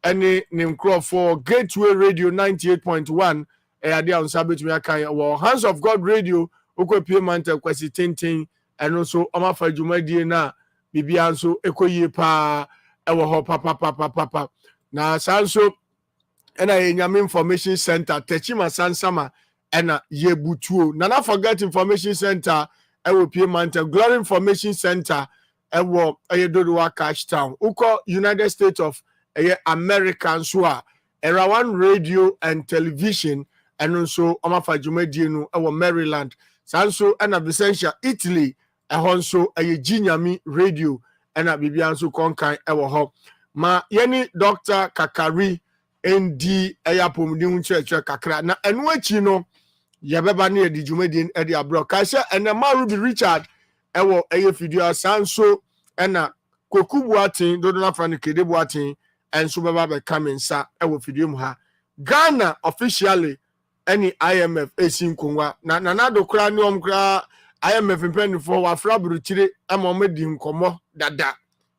any name crop for Gateway Radio 98.1 ade on sabet me akan wo Hands of God Radio okwa payment kwasi tenten eno so omafa dwumadie na bibia nso ekoyie pa ewo ho papa na sanso ena yenyame information center techima sansama ena yebutuo na forget information center ewo payment Glory Information Center ewo eyedodowa Cash Town uko United States of American so era one radio and television and also omafa dwumadie no ewo Maryland sanso ena Vicentia Italy ehonso Ginyami radio ena bibia nso konkan ewo ho ma yeni Dr. Kakari ND eyapom di huncheche kakra na enu achi no yabeba na edi dwumadie edi abro kaise ena Ruby Richard ewo fidio sanso ena Kokubu atin dodo na fani Kedebu atin enso baba be kamensa ewo fidio mu ha Ghana officially any IMF esinkonwa na dokra ni omkra IMF mpanyfo wa fraburuchire amomedi nkomo dada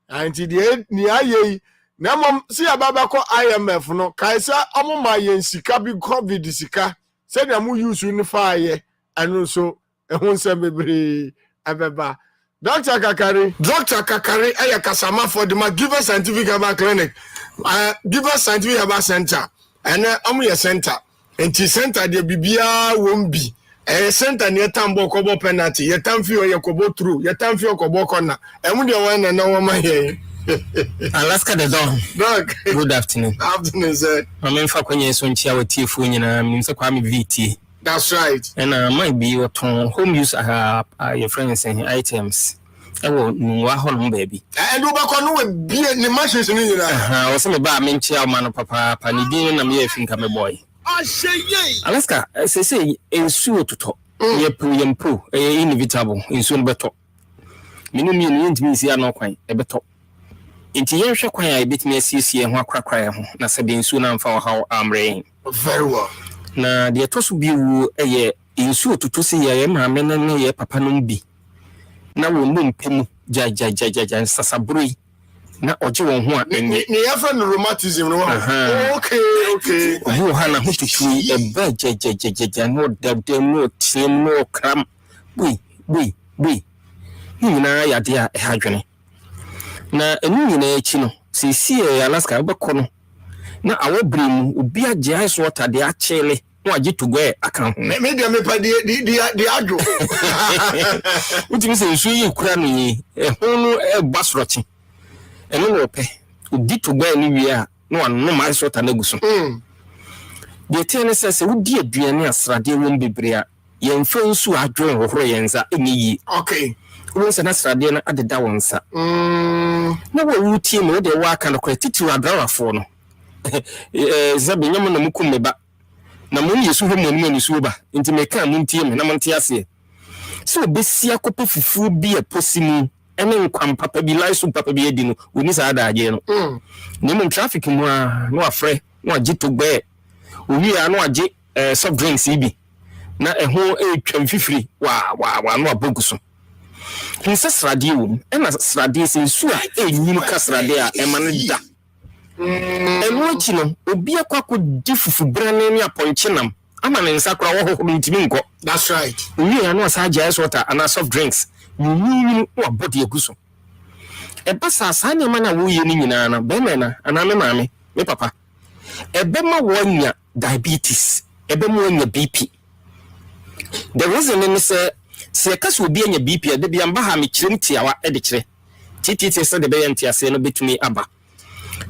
anti de ni aye na mom si ababa ko IMF no kaisa omoma ye sika bi covid sika se na mu use ni faaye anu so ehun se bebre abeba Dr. Kakari aya kasama for the Giver Scientific Herbal Clinic Giver Scientific Herbal Center and omu center enti center de bibia wombi center ne tambo kobo penalty ye tamfio ye kobo true ye tamfio kobo corner emu de wan na wo ma here Alaska the Don. Doc. Good afternoon. Afternoon, sir. I'm in fact when you're so chia with tea food, I'm so kwame VT. That's right. And might be your home use your friends and items. I won't know home baby. And go back on be the machines in you. I was about men chairman papa, Panidin, and me think I'm a boy. I say, Alaska, as I say, in sure to talk. Ye poo, inevitable, in soon better. Minimum means you are not quite a better. Inti yehwe kwan ya bit me asiesie ho akrakra ho na se bensu na mfa ho amre very well na de to so bi wu eye insu otutu se ye ma me na ye papa no bi na wo mu mpemu ja sasabroi na oje won ho a enye ni yafa no rheumatism no okay wo ha na ho tutu e ba ja no da no tim no kram bui ni na ya de a hadwene na enu nyina echi no sisi Alaska obekọ no na awobrim obi agye ice water de achele no agye tugwe aka ho me de me pa de adwo utimi se nsu yi kura no yi ehun no basrochi enu no pe odi tugwe ni wi a no anu ma ice water na guso de tiene se udi aduane asrade won bebre a ye mfa nsu adwo hohoro yenza enyi okay won se na asrade na adeda wonsa na wo wuti mo de wa aka no kwatiti adrawafo no zabe nyam na mukum meba na mo yesu ho mo ni su ba nti meka mo ntie me na mo ntie ase so obesia kopa fufu bi e posimu ene nkwam papa bi laisu papa bi edi no oni sa ada aje no ni mo traffic mu a no afre no age to gbe owi a no age soft drinks ibi na eho etwam fifiri wa no aboguso Kinsa srade wo ena srade se nsu a enyim ka srade a emane da enu achi no obi akwako difufu brane ne aponche nam ama ne nsa kra wo hohoro ntimi nko that's right we ya no asaja ice water and soft drinks nyinyi wo body aguso eba sasa ne mana wo ye ni nyina na be me na ana me maame me papa ebe ma wo nya diabetes ebe mo nya BP the reason is se kaso obi anya BP de bia mba ha me kirem tiawa de kire titi se de be yante ase no betumi aba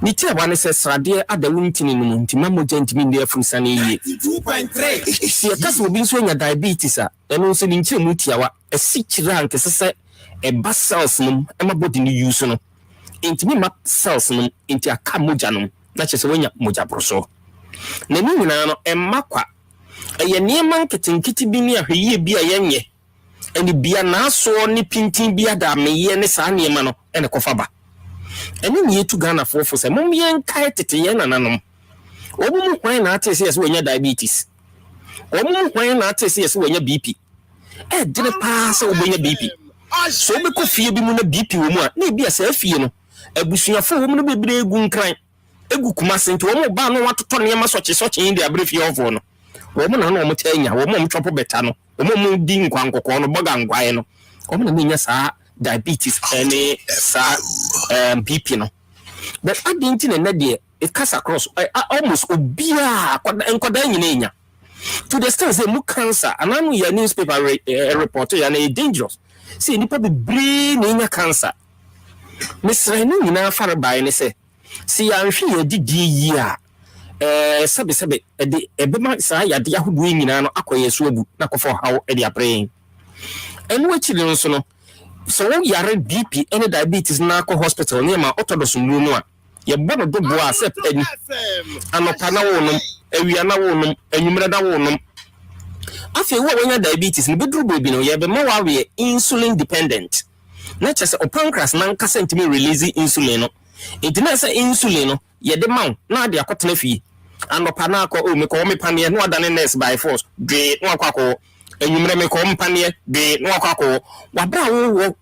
ni tiawa ne se srade adawu ntini no ntima moja ntimi ndi afusane yi 2.3 se kaso obi nso anya diabetes a eno nso ni nkire mu tiawa esi kire anke se e ba cells no e ma body ni use no ntimi ma cells no nti aka moja no na chese wanya moja broso na ni nyina no e makwa eye niema nketenkiti bi ni ahweye bi a yenye eni bia na so ni pintin bia da meye ne sa niema no ene kofaba eni ni etu Ghana fofo se mom yen kai tete ye nananom obumu kwan na atese yes wenya diabetes obumu kwan na atese yes wenya BP dire pa se wenya BP so be ko fie bi mu na BP wo mu a na bia se afie no abusuafo wo mu no bebre egu nkran egu kumase nti wo ba no watoto ne ma soche indi abrefi ofo no wo mo na no mo tanya wo mo chopo beta no wo mo di nkwankoko no boga ngwae no wo mo na nya saa diabetes any saa BP no but adinti na de it cuts across almost obia enkoda nyina to the extent say mu cancer ananu ya newspaper report ya na dangerous see nipa be brain nya cancer misra ni nyina fare bae ne se si ya nhwe ya didi yi a sebe de ebema saa ya de ahodo nyina no akoye so abu na kofo hawo e de apren enu achile nso no so wo yare BP any diabetes na ko hospital ne ma orthodox mu a ye bono do bo a sep ani anopa na wo nom awia na wo nom anwumre da wo nom afi wo wonya diabetes ne bedru baby no ye be ma wa we insulin dependent na chese o pancreas na nkasa ntimi release insulin no intina say insulin no ye de man na de akotena fi anopa na akọ o me ko me panie no adane nurse by force de no akọ enwumre me ko mpanie de no akọ wabra wo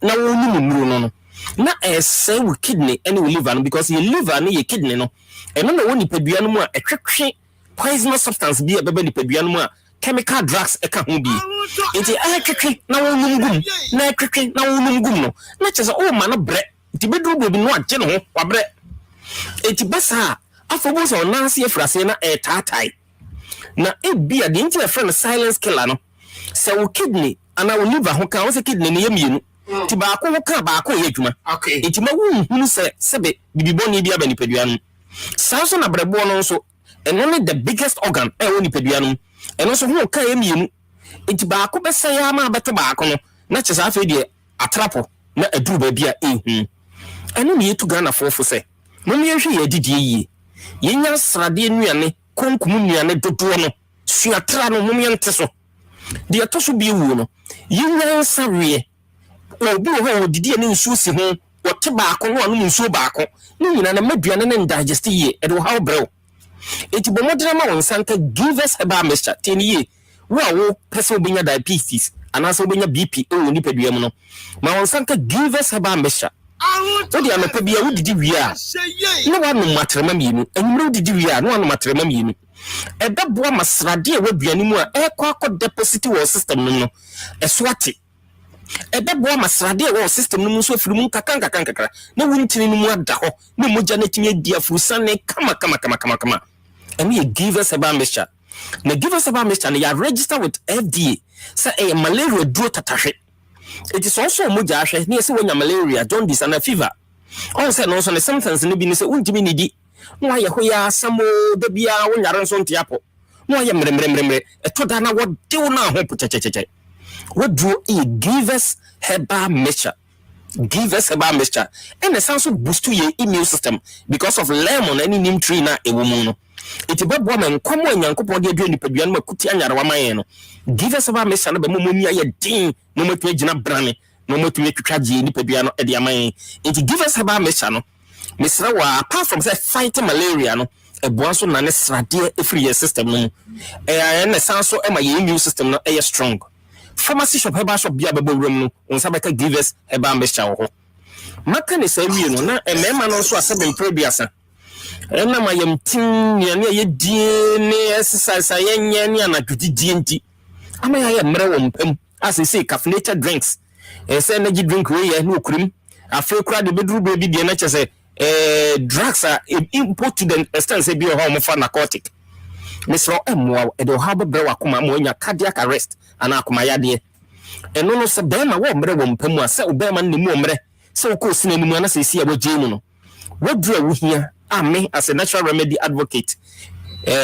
na wo numuru no na say we kidney and we liver no because your liver no your kidney no eno na woni padua no mu a etwetwe poisonous substance bi a bebe ni padua no mu a chemical drugs eka ho bi enti etwetwe na wo numgum na etwetwe na wo numgum no na chese o ma no bre enti bedru bobi no agye no ho wabre enti basa afobo so na ase efrase na tatai na ebia de enti a friend silence killer no se wo kidney ana wo liver ho ka wo se kidney ne yemienu ti ba ko ka ba ko ye dwuma enti ma hunu sebe bibiboni bia ba nipadua no sanso na brebo no so eno ne the biggest organ e woni nipadua no eno so ho ka ye mienu enti ba ko besa ya ma beto ba ko no na chesa afa die atrapo na aduru ba bia eno ne yetu Ghana fofo se mo me hwe ye didie yi yenya srade nuane konkum nuane dodo no suatra no mo me nte so de atoso bi ewu no yenya sawe obi ho didie ne nsu si ho wote baako no anu nsu baako ne nyina na maduane ne digest ye e do how brew eti bomodere ma wonsanka give us a bar mixture teniye wo person obinya diabetes anase obinya BP e woni padua mu no ma wonsanka give us a bar mixture odi anopa bia wo didi wi a ne wa no matrema mienu enumre didi wi a ne wa no matrema mienu e beboa masrade e waduane mu a e kwa akọ deposit wo system no eso ate ebebo masrade wo system no so afiri mu kakra na wuntini no mu ada ho na moja na timi adi afurusane kama emi e give us a bar mixture na give us a bar mixture na ya register with FDA say a malaria duro tatahwe it is also moja ahwe na say wonya malaria jaundice and fever on say no so the symptoms no bi ni say wuntimi ni di no aye ho ya samo da bia wonyare nso ntiapo no aye mremremremre etoda na wo de na ho pochecheche. What do you give us herbal mixture? Give us herbal mixture. And the sounds of boost to your immune system because of lemon any neem tree na a woman. It's a bad woman, come on, young couple of the Paduan Makuti and Yaramano. Give us herbal mixture, but Mumunia, your ding, no more to Jina Branny, no more to make tragedy in Paduano at the Amay. It give us herbal mixture. Miss Rawa, apart from that fighting malaria, no. A boaso na nesradia every system no. And the sounds so my immune system no air strong. Pharmacy shop herbal shop bia babo room no onsa beka give us herbal mixture ho maka ne say wie no na emema no so asebe prebiasa na mayam tin ne ne ye die ne exercise ayenye ne anadwudi die nti ama ya mre wo mpam asese caffeinated drinks say energy drink we ye no okurim afi kura de bedru baby die na chese drugs are import to the extent say bi ho mo for narcotic Mr. Emwa edo habo brewa akoma mo nya cardiac arrest ana akoma yade eno no se be ma wo mre wo mpamu a se obema ne mu mre se wo ko sina ni mu ana se si a woje mu no wodura wo hia ame as a natural remedy advocate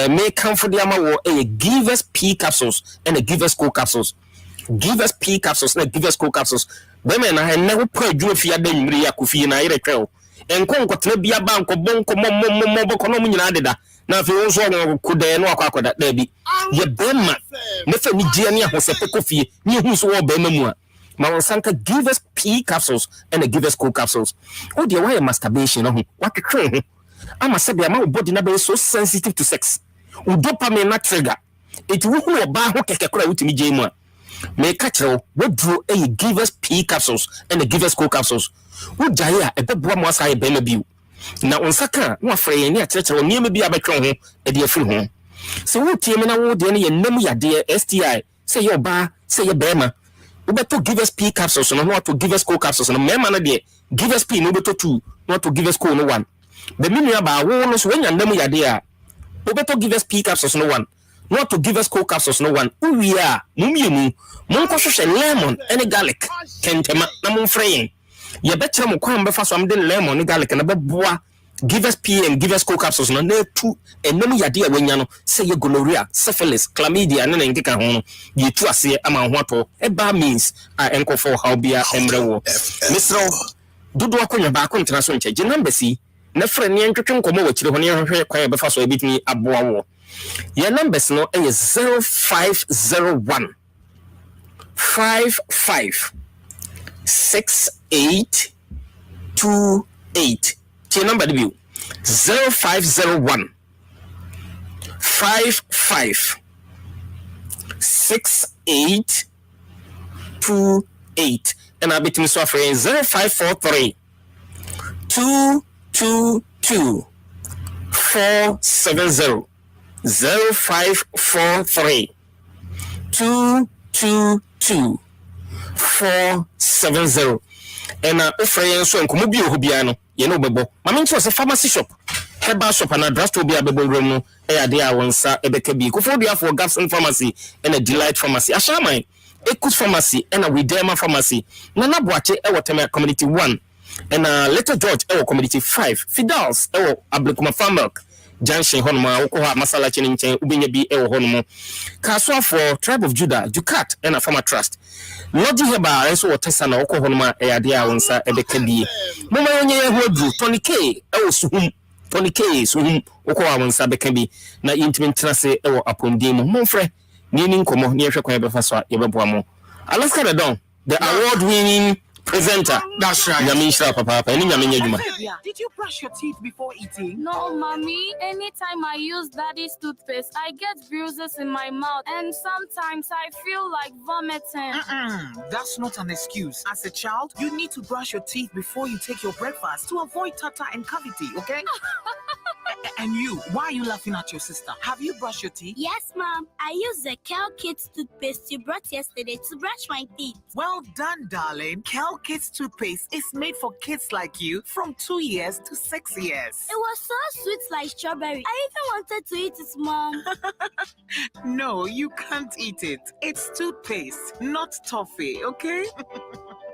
may come for the ama wo give us P capsules and a give us co capsules give us P capsules and give us co capsules be me na ne wo pa adwo fi ada nwumre ya kofi na yire twel enko nkotena bia ba nko bonko mo bokono mu nyina adeda na fe wo so kude no akwakoda da bi ye bema ne fa ni gie ne ahosete kofi ni hu so wo bema mu a ma won sanka give us P capsules and give us co capsules o de why masturbation no what twe ama se bia ma body na be so sensitive to sex o dopamine na trigger it wo hu oba ho kekekora wutimi gie mu a me ka kire wo duro give us P capsules and give us co capsules wo jaya e beboa mo asa ye bema bi na onsaka no afre ni akyerɛkyerɛ niam bi abɛtwe ho e de afiri ho so wo tie me na wo de ne ye nam yade STI say your ba say your bema ubeto give us P capsules no to give us co capsules no mema na de give us P no beto 2 not to give us co no 1 the minimum ba wo no so wenya nam yade a ubeto give us P capsules no 1 not to give us co capsules no 1 uwia mumiemu monkɔhwehwɛ lemon and garlic kentema na momfrɛ ye betre mo kwan befa so am de lemon and garlic na beboa give us P and give us co capsules no na tu enam yade a wanya no say ye gonorrhea syphilis chlamydia na nkeka ho no ye tu ase ama ho ato eba means a enkofo how bia emre wo misro dodo akonya ba akontena so nche number si na frɛ ne ntwetwe nkomo wakire ho ne hwehwe kwan befa so ebitimi aboa wo ye numbers no e 0501 55 6828 T number the 0501 55 6828 and I between so 0543 222 470 0543 222 470 and offering so nkomo bi ohobia no ye no bebo mame nso se pharmacy shop herbal shop and drugstore bi abebo room no e ade a wonsa ebeka bi kofo dia for Gapson pharmacy and a Delight pharmacy ashaman Ekus pharmacy and a Widema pharmacy nana boache e wotema community 1 and Little George e community 5 Fidels e Ablekuma Farmwork Junction honoma wokoha masala chini nchen ubenya bi e honomo kaso for Tribe of Judah Ducat and a Farmer Trust Lodi heba enso wotesa na woko honoma e ade a wonsa ebeka bi moma onye ye hodu Tony K e suhum Tony K suhum woko wa wonsa beka bi na intimate trase e wo apomdi mu monfre ni nkomo ni ehwe kwa befa so ye beboa mo Alaska the Don the award winning presenter. That's right. Did you brush your teeth before eating? No, mommy. Anytime I use daddy's toothpaste, I get bruises in my mouth and sometimes I feel like vomiting. That's not an excuse. As a child, you need to brush your teeth before you take your breakfast to avoid tartar and cavity, okay? And you, why are you laughing at your sister? Have you brushed your teeth? Yes, Mom. I used the Kel Kids toothpaste you brought yesterday to brush my teeth. Well done, darling. Kel Kids toothpaste is made for kids like you from 2 years to 6 years. It was so sweet like strawberry. I even wanted to eat it, Mom. No, you can't eat it. It's toothpaste, not toffee, okay?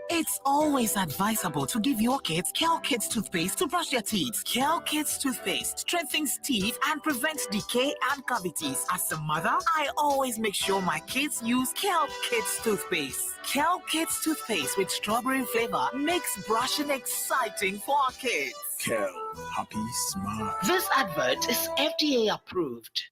It's always advisable to give your kids Kel Kids toothpaste to brush their teeth. Kel Kids toothpaste strengthens teeth and prevents decay and cavities. As a mother, I always make sure my kids use Kel Kids toothpaste. Kel Kids toothpaste with strawberry flavor makes brushing exciting for our kids. Kel, happy smile. This advert is FDA approved.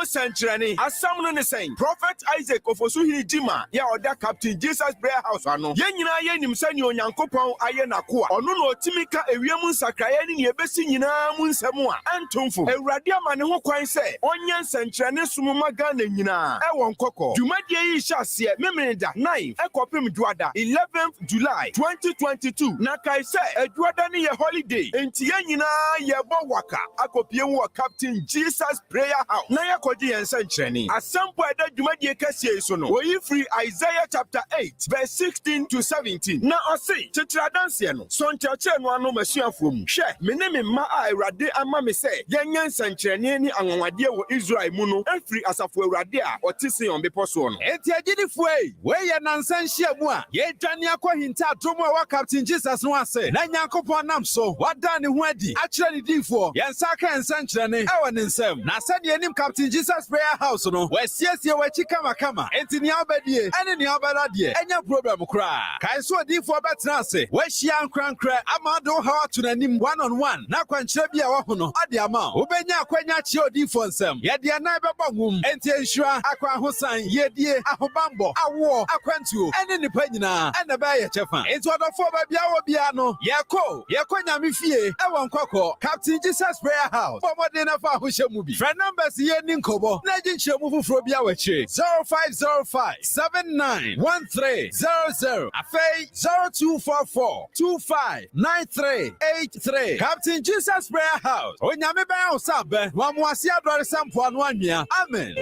Century, as someone is saying, Prophet Isaac of Osuhi Jima, ya order Captain Jesus Prayer House, ano. Yenina yenim sani onyankopon ayenakua. Ono no timika ewiamu sakrayeni ni ebesi nyina mu nsemu a antomfo. Ewurade amane ho kwan se onyan century sumuma Ghana nyina. E won kokko. Dwumadie yi hyase memeneda 9 ekopem duada 11th July 2022. Na kai se eduada ne ye holiday. Enti yenyina ye bo waka akopie wo Captain Jesus Prayer House. Na yakodi yen century. Asampo eda dwumadie kase so no. Oyi free Isaiah chapter 8 verse 16 to 17. Na osi chitradanse no. Soncheche no ano masuafo mu. Hwe mene me ma a Ewurade ama me se yenyan century ni anwonwade wo Israel mu no. Efiri asafo Ewurade a otise on bepo so no. Enti agidifo ei, we ye nansan hia mu a, ye dwane akɔhinta atomo a wa Captain Jesus no ase. Na Nyankopɔn nam so, wada ne ho adi. Akyerɛ ne difo, yensa ka ensankyerɛ ne ɛwɔ ne nsɛm. Na sɛ de anim Captain Jesus Prayer House no, wasiesie wachi kama. Enti ne abadie, ɛne ne abadade, ɛnya problem kra. Kai so difo betena ase. Wahyia nkrankra ama do ha ato nanim one on one. Na kwankyerɛ bi a wɔ ho no, ade ama. Wobenya akwanya kye odifo nsɛm. Ye de anan bɛbɔ nwom. Enti enhura akwa ahosan, yedie, ahobambo, awo, akwantuo, ɛne nipa nyinaa, ɛna bɛyɛ kyɛfa. Enti odofo ba bia wɔ bia no, yɛkɔ nyame fie, ɛwɔ nkɔkɔ. Captain Jesus Prayer House. Bomode na fa ho hyɛ mu bi. Friend numbers ye ni nkɔ Kobo. Najin Chemufu Frobia Weche 0505 791300. Afei 0244 259383. Captain Jesus Prayer House. Onyame ba osabe. Wamuasi adore sampo anu anwia. Amen.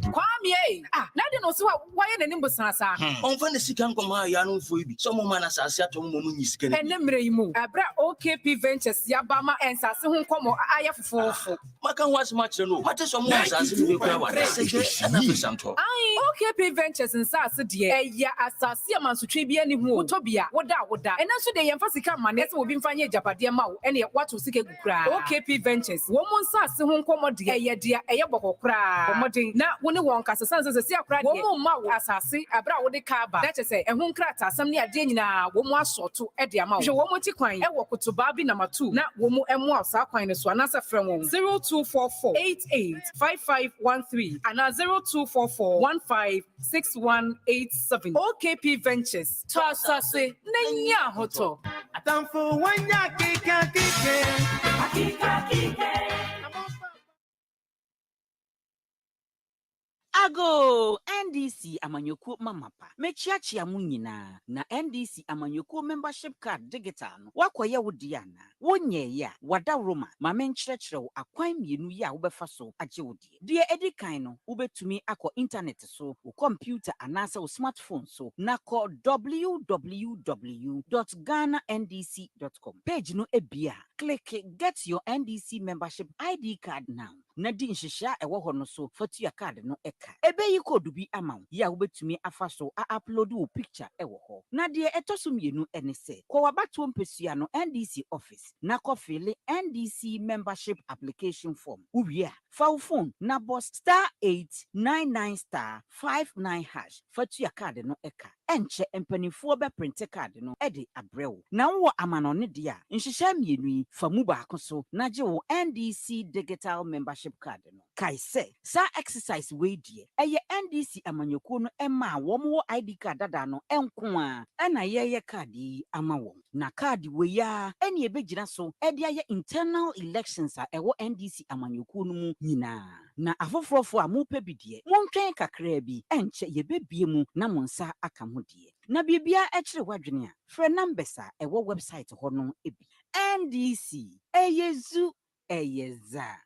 Kwame, na de no so why na nimbo sansa. On fa na sika nkoma ya no fo ibi. So mo ma na sase atom mo nyi sika ne. Enemre yimu. Abra OKP Ventures ya ba ma ensase ho nkomo aya fofofo. Maka ho asema kire no. Mate so mo asase ni be kwa wa. Sege na pesanto. Ai, OKP Ventures nsase de eya asase amansotwe bi ani hu otobia woda. Ena so de yemfa sika ma na se obi mfa nye japade ma wo. Ene wato sika gukura. OKP Ventures wo mo nsase ho nkomo de eye de eye bokokura. Omodin na woni won kasa sanse se akra de wo ma wo asase abra wo de kaba that say ehun krata asam ne ade nyina wo mo asoto e de ama wo hwe wo mo ti kwan e wo kotoba bi number 2 na wo mo emu asa kwan ne so anasa frɛ won 0244885513 ana 0244156187 OKP Ventures to asase na nya hoto Atamfo wanya kika. Ago NDC amanyoku mamapa mechiachia mu nyina na NDC amanyoku membership card digital no wakoye wodiana wonye ya wada roma ma menkyerɛkyerɛw akwan mienu ya wobefa so agye wodie de edikan no wobetumi akɔ internet so wo computer anasa wo smartphone so na kɔ www.ghanandc.com page no ebia click get your NDC membership ID card now na di nhyehyɛ ɛwɔ hɔ no so fatua card no eka ebeyi code bi ama ya wobetumi afa so upload wo picture ɛwɔ hɔ na de etoso mienu ene se kɔ wabato mpesua no NDC office na kɔ file NDC membership application form uwie fa wo phone na boss *899*59# fatua card no eka enche empanifo be print card no ede abrewo na wo amanone de a nhyehyɛ mienu yi fa mu baako so na gye wo NDC digital membership card no kai se sa exercise we die eye NDC amanyoku no ema wo mo ID card dada no enko a na ye card yi ama wo na card we ya ene ebegyina so ede aye internal elections a ewo NDC amanyoku no mu nyina na afofrofo a mo pɛ bidie montwen kakra bi enche yebebie mu na mo nsa aka ho die na bibia ekire wadwene a frɛ numbers a ewo website hɔ no ebi NDC eyezu eyeza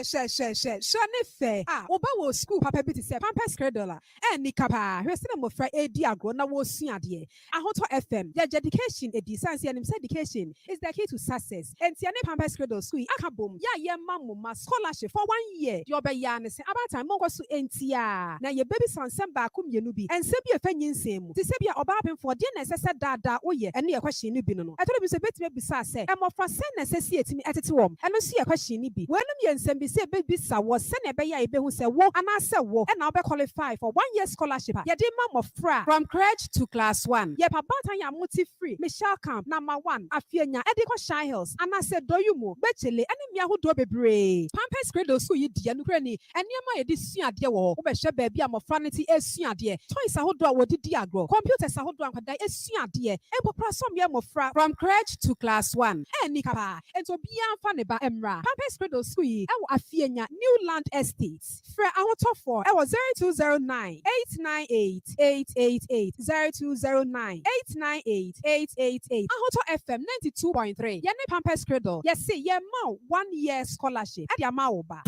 Shane fair. Oba wo school papa bi ti se Pampers $3. Ni kapa. Hwe se na mofra edi agro na wo sua de. Ahoto FM. Their education edisanse and education is the key to success. Enti ane Pampers $3 school aka bom. Ya ye ma scholarship for 1 year. Yo be ya ne se about time mo so enti a. Na ye baby sansem ba ko mienu bi. Ense bi e fa nyinsem mu. Ti se bi oba pen for de na sese dada oye. Ene ye question ni bi no. E to bi se betime bi sa se. E mo fra sen na sese etimi etete wom. Eno so ye question ni bi. Wenum ye nsem bi se baby sa wo se na be ya e be hu se wo anase wo. E na obe qualify for 1 year scholarship. Ye de ma mo fra from crèche to class 1. Ye papa tan ya multi free. Michelle Camp number 1. Afienya e de ko Shine Hills. Anase doyumo. Bechele ene mi ahodo bebre. Pampers $3 school yi die nukre ni. Eniema ye di sua de wo. Wo be hwe ba bi amofra ne ti esua de. Toys ahodo a wo di agro. Computers ahodo ankwada esua de. E popra som ye mofra from crèche to class 1. Eni kapa. Ento bia fa ne ba emra. Pampers $3 school yi e wo Afienya New Land Estates. Fra ahoto for e wo 0209 898 888 0209 898 888. Ahoto FM 92.3. Ye ne Pampers $3. Ye say ye ma 1 year scholarship. E dia ma oba.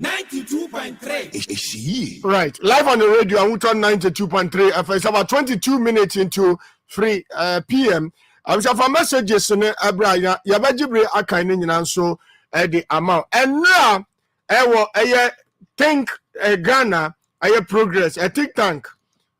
92.3. Right, live on the radio, I on 92.3 FM. It's about 22 minutes into 3 p.m. I was a messages in Abraya, Yabajibre Akain in so the amount. And now, I think Ghana, I progress, a think tank.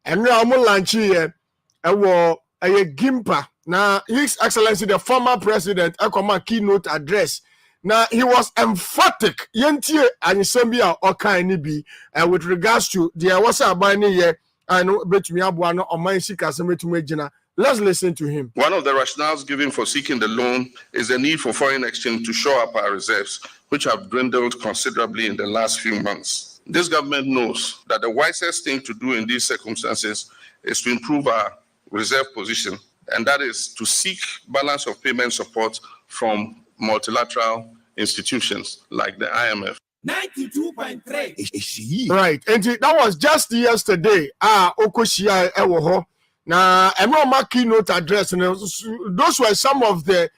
And now I'm launch here, a Gimpa. Now, His Excellency, the former president, I come a keynote address. Now, he was emphatic, yentie and Sambia or kind be with regards to the Awasa Bani here and bet me abuano or my sick as to Majina. Let's listen to him. One of the rationales given for seeking the loan is the need for foreign exchange to shore up our reserves, which have dwindled considerably in the last few months. This government knows that the wisest thing to do in these circumstances is to improve our reserve position, and that is to seek balance of payment support from multilateral institutions like the IMF. 92.3. Right. And that was just yesterday. Okoshia Ewoho. Now, my keynote address. Those were some of the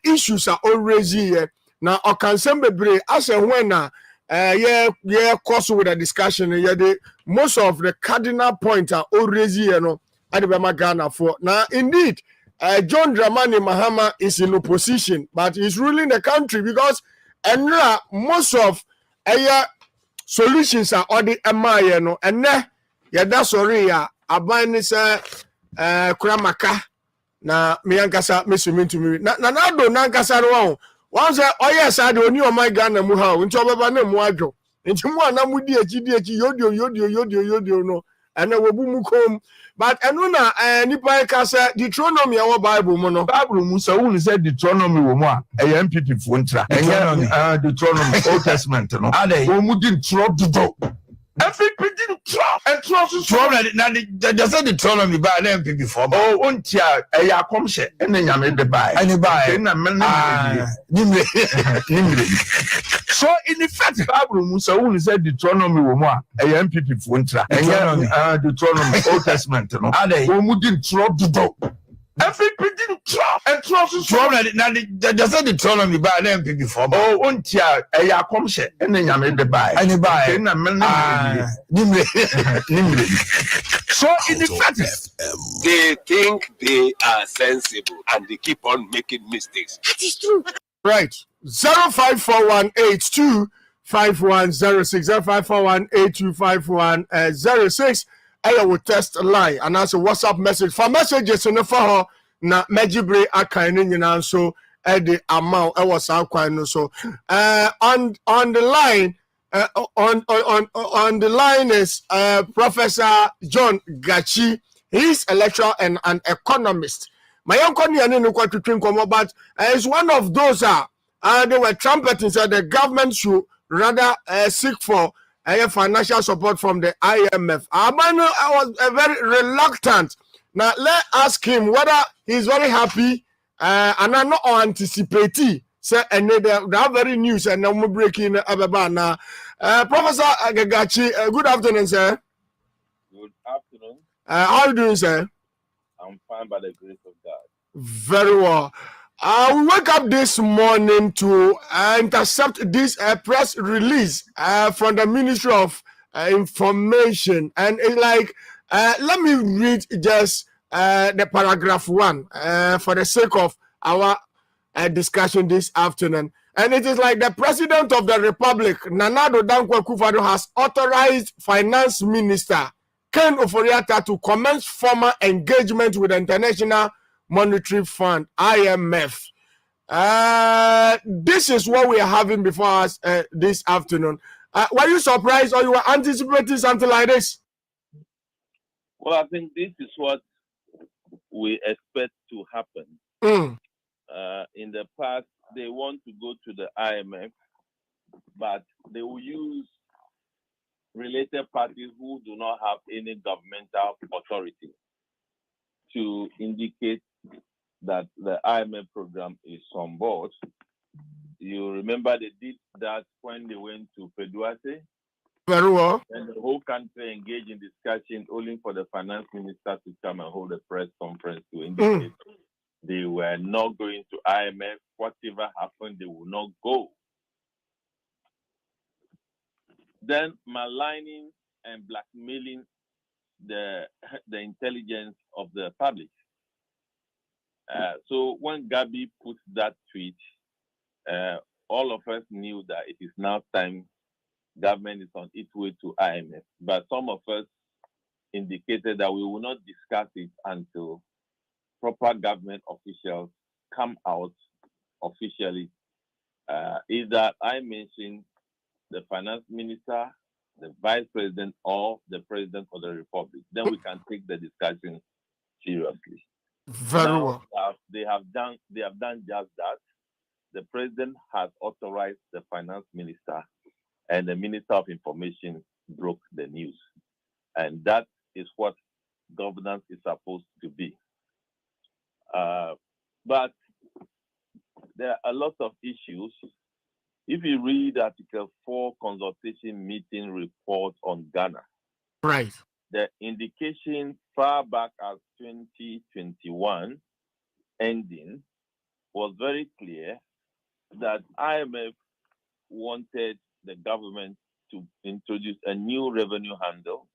issues are always here. Now, Okansembebre, as and when course with a discussion, most of the cardinal points are always here, at the Ghana for. Now, indeed, John Dramani Mahama is in opposition, but he's ruling the country because most of solutions are already MIA, and that's sorry, aban is Kuramaka. Na me ankasa mesumi to me. Na do na ankasa no one say oh yes I do oni my Ghana mu ha nti obeba na mu adwo. Nti mu ana mu di echi yodio no. And wobu mu kom. But eno na nipa ka say Deuteronomy our Bible mu no. Bible mu say who say Deuteronomy wo mu a MPP fo ntra. Deuteronomy Old Testament no. Wo mu di ntro dodo. MPP didn't drop and trust now they said the Deuteronomy by MPP before. Oh, untia a comshe and then you made the buy. And you buy so in effect, Bible Musa only said Deuteronomy wo mu a MPP fo ntra. Deuteronomy Old Testament no. Wo mu di ntro dodo. MPP didn't drop and trust now they said the Deuteronomy by MPP before. Oh, untia a comshe and then you made the buy. And you buy so in effect, they think they are sensible and they keep on making mistakes. That is true. Right. 0541825106 0541825106 I will test line and also WhatsApp message for messages in the for na mejibre akan nyina so the amount I was so on the line on the line is Professor John Gachi. He's a lecturer and an economist. My uncle but is one of those they were trumpeting that the government should rather seek for financial support from the IMF. I was very reluctant. Now let's ask him whether he's very happy and I'm not anticipating. So, and they are very news and now we're breaking now. Professor Gagachi, good afternoon, sir. Good afternoon. How are you doing, sir? I'm fine by the grace of God. Very well. We wake up this morning to intercept this press release from the Ministry of Information. And it's like, let me read just the paragraph 1 for the sake of our discussion this afternoon. And it is like the President of the Republic, Nana Addo Dankwa Akufo-Addo, has authorized Finance Minister Ken Ofori-Atta to commence formal engagement with the International Monetary Fund, IMF. This is what we are having before us this afternoon. Were you surprised or you were anticipating something like this? Well, I think this is what we expect to happen. In the past, they want to go to the IMF, but they will use related parties who do not have any governmental authority to indicate that the IMF program is on board. You remember they did that when they went to Peduase? Very well. And the whole country engaged in discussion only for the finance minister to come and hold a press conference to indicate they were not going to IMF. Whatever happened, they will not go. Then maligning and blackmailing the intelligence of the public. So when Gabi put that tweet, all of us knew that it is now time government is on its way to IMF. But some of us indicated that we will not discuss it until proper government officials come out officially. Either I mentioned the finance minister, the vice president, or the president of the republic. Then we can take the discussion seriously. Very well. They have done just that. The president has authorized the finance minister, and the minister of information broke the news. And that is what governance is supposed to be. But there are a lot of issues. If you read Article 4 consultation meeting report on Ghana, right, the indication far back as 2021 ending was very clear that IMF wanted the government to introduce a new revenue handle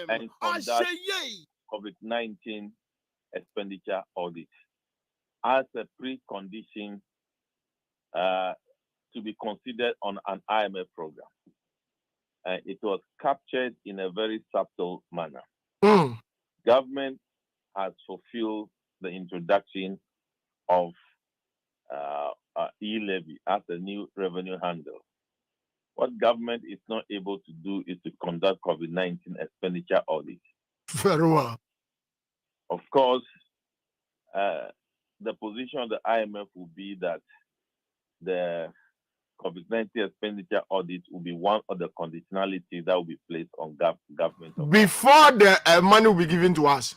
and conduct COVID-19 expenditure audit as a precondition to be considered on an IMF program. It was captured in a very subtle manner. Government has fulfilled the introduction of e-levy as a new revenue handle. What government is not able to do is to conduct COVID-19 expenditure audit. Very well. Of course, the position of the IMF will be that the COVID-19 expenditure audit will be one of the conditionalities that will be placed on government. Before the money will be given to us.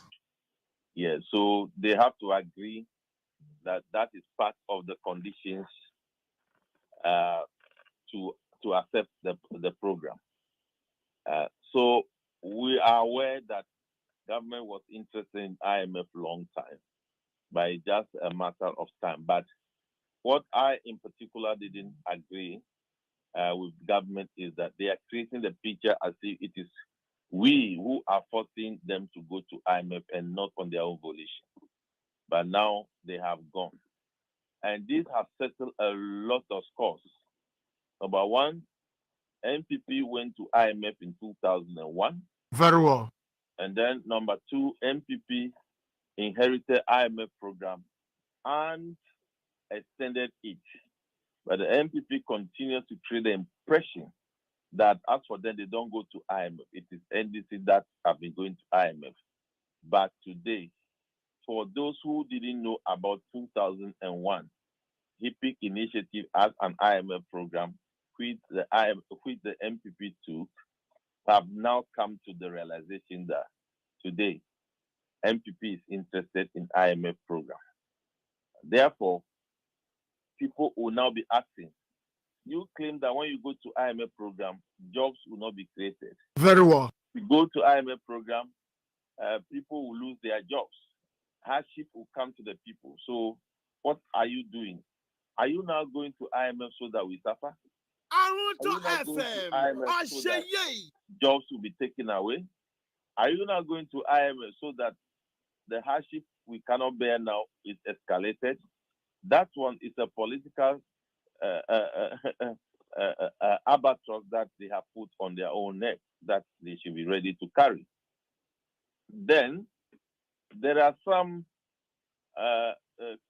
Yeah, so they have to agree that that is part of the conditions to accept the program. So we are aware that government was interested in IMF long time, by just a matter of time. But what I in particular didn't agree with government is that they are creating the picture as if it is we who are forcing them to go to IMF and not on their own volition. But now they have gone. And this has settled a lot of scores. Number one, MPP went to IMF in 2001. Very well. And then number two, MPP inherited IMF program and extended it. But the MPP continues to create the impression that as for them, they don't go to IMF. It is NDC that have been going to IMF. But today, for those who didn't know about 2001, HIPIC initiative as an IMF program, which the MPP took, have now come to the realization that today, MPP is interested in IMF program. Therefore, people will now be asking, you claim that when you go to IMF program, jobs will not be created. Very well. If you go to IMF program, people will lose their jobs. Hardship will come to the people. So what are you doing? Are you now going to IMF so that we suffer? Are you not going to IMF so that jobs will be taken away? Are you not going to IMF so that the hardship we cannot bear now is escalated? That one is a political albatross that they have put on their own neck that they should be ready to carry. Then there are some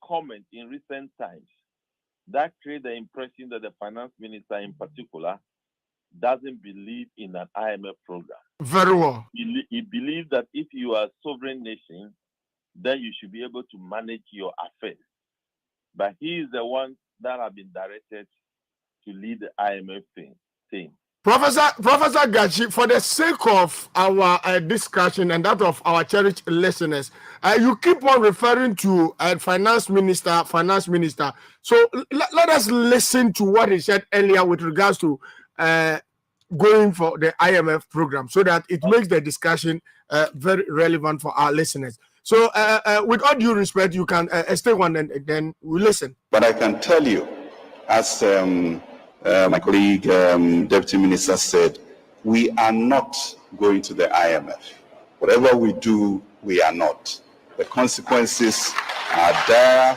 comments in recent times that create the impression that the finance minister in particular doesn't believe in an IMF program. Very well. He believes that if you are a sovereign nation, then you should be able to manage your affairs. But he is the one that have been directed to lead the IMF thing. Professor Gachi, for the sake of our discussion and that of our cherished listeners, you keep on referring to finance minister. So let us listen to what he said earlier with regards to going for the IMF program, so that it makes the discussion very relevant for our listeners. So with all due respect, you can stay one and then we listen. But I can tell you, as my colleague, Deputy Minister said, we are not going to the IMF. Whatever we do, we are not. The consequences are there.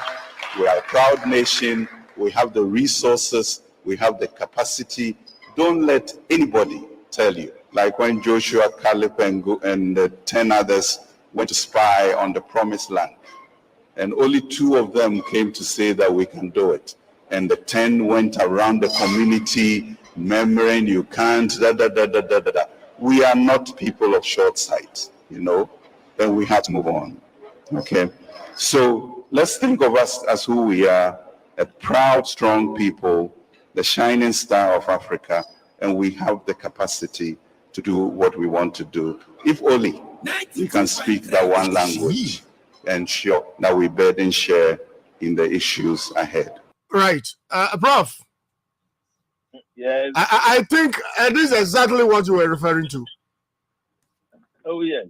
We are a proud nation. We have the resources. We have the capacity. Don't let anybody tell you. Like when Joshua, Caleb, and 10 others went to spy on the promised land. And only 2 of them came to say that we can do it. And the 10 went around the community murmuring, you can't, We are not people of short sight, then we have to move on, okay? So let's think of us as who we are, a proud, strong people, the shining star of Africa, and we have the capacity to do what we want to do, if only we can speak that one language, ensure that we burden share in the issues ahead. Right. Prof. Yes. I think this is exactly what you were referring to. Oh, yes.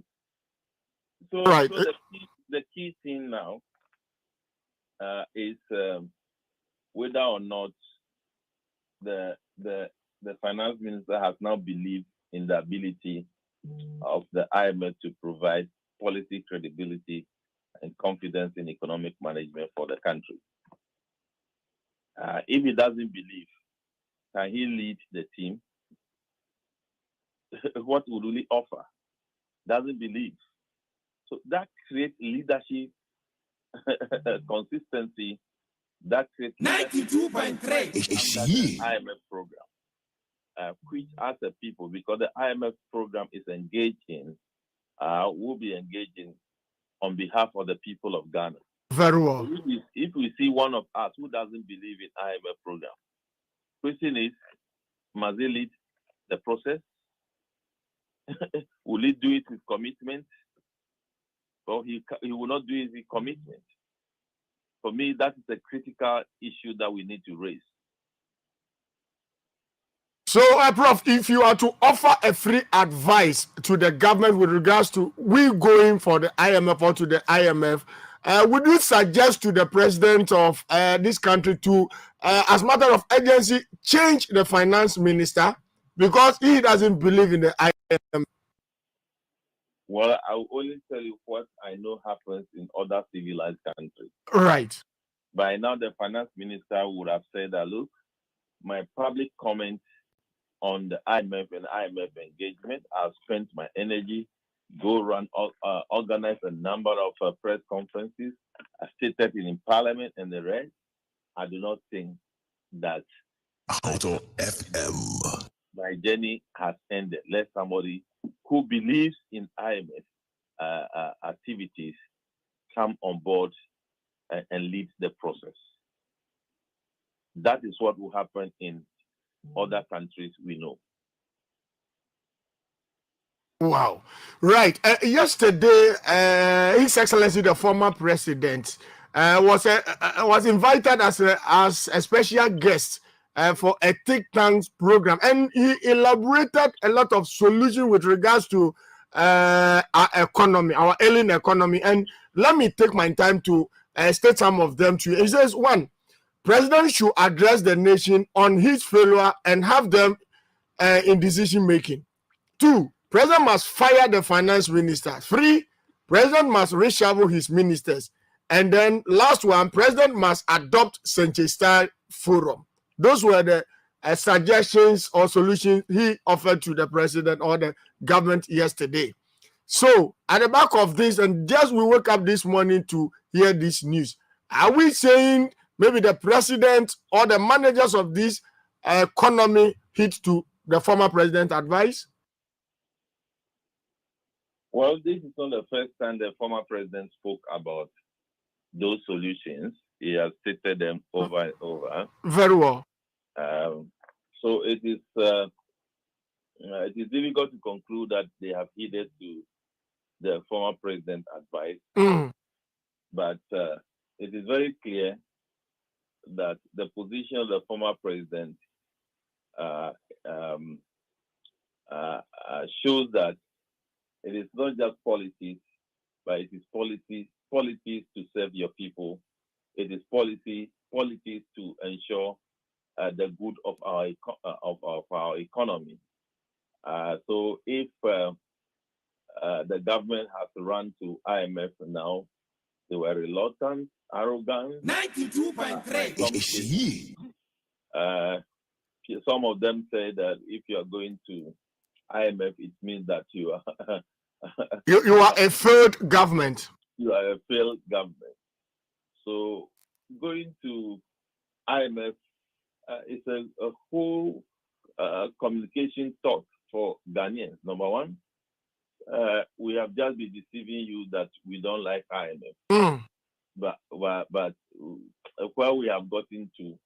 So, right. So the key thing now is whether or not the finance minister has now believed in the ability of the IMF to provide policy credibility and confidence in economic management for the country. If he doesn't believe, can he lead the team? What would he offer? Doesn't believe. So that creates leadership consistency. That creates 92.3 IMF program, which as a people, because the IMF program is engaging, will be engaging on behalf of the people of Ghana. Very well. If we see one of us who doesn't believe in IMF program, question is, must he lead the process? Will he do it with commitment? Or he will not do it with commitment? For me, that is a critical issue that we need to raise. So, Prof, if you are to offer a free advice to the government with regards to we going for the IMF or to the IMF, would you suggest to the president of this country to, as a matter of urgency, change the finance minister because he doesn't believe in the IMF? Well, I will only tell you what I know happens in other civilized countries. Right. By now, the finance minister would have said that, look, my public comment on the IMF and IMF engagement, I've spent my energy, organize a number of press conferences. I stated it in Parliament and the rest. I do not think that my journey has ended. Let somebody who believes in IMF activities come on board and lead the process. That is what will happen in other countries we know. Wow. Right. Yesterday, His Excellency, the former president, was invited as a special guest for a think tanks program, and he elaborated a lot of solutions with regards to our economy, our ailing economy. And let me take my time to state some of them to you. He says, one, President should address the nation on his failure and have them in decision making. 2, President must fire the finance minister. 3, President must reshuffle his ministers. And then last one, President must adopt Sanchez-style forum. Those were the suggestions or solutions he offered to the president or the government yesterday. So at the back of this, and just we woke up this morning to hear this news, are we saying maybe the president or the managers of this economy hit to the former president's advice? Well, this is not the first time the former president spoke about those solutions. He has stated them over and over. Very well. So it is difficult to conclude that they have heeded to the former president's advice. But it is very clear that the position of the former president shows that it is not just policies, but it is policies to serve your people. It is policies to ensure the good of our economy. So if the government has run to IMF now, they were reluctant, arrogant. 92.3. Some of them say that if you are going to IMF, it means that you are you are a failed government. You are a failed government. So going to IMF is a whole communication talk for Ghanaians. Number one, we have just been deceiving you that we don't like IMF. But where we have gotten to,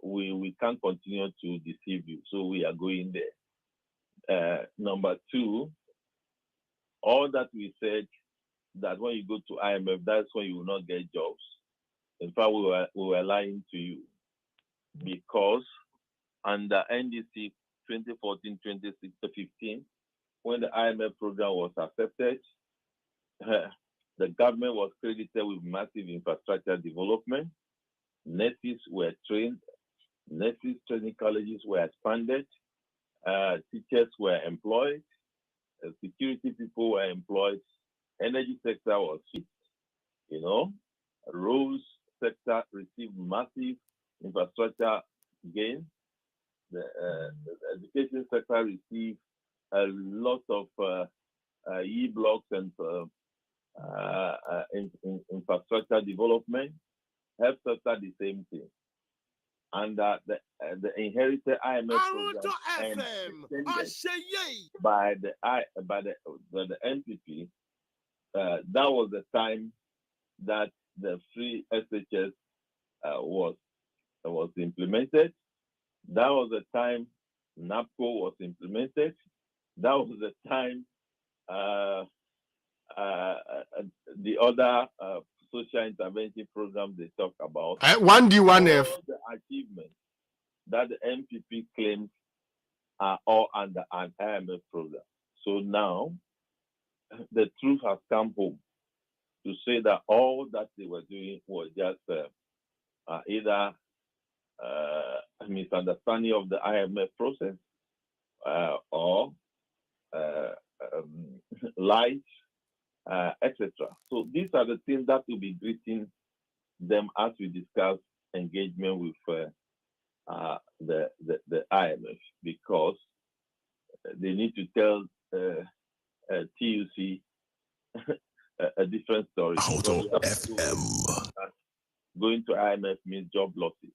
we can't continue to deceive you. So we are going there. Number two, all that we said that when you go to IMF, that's when you will not get jobs. In fact, we were lying to you, because under NDC 2014-2015, when the IMF program was accepted, the government was credited with massive infrastructure development. Nurses were trained, nurses training colleges were expanded, teachers were employed, security people were employed, energy sector was fixed, roads sector received massive infrastructure gains. The education sector received a lot of e-blocks and infrastructure development. Health sector, the same thing. And the inherited IMF program by the NPP, that was the time that the free SHS was implemented. That was the time NAPCO was implemented. That was the time the other social intervention programs they talk about. 1D, 1F. All the achievements that the MPP claims are all under an IMF program. So now the truth has come home to say that all that they were doing was just either a misunderstanding of the IMF process or lies, etc. So these are the things that will be greeting them as we discuss engagement with the IMF, because they need to tell TUC a different story. Going to IMF means job losses.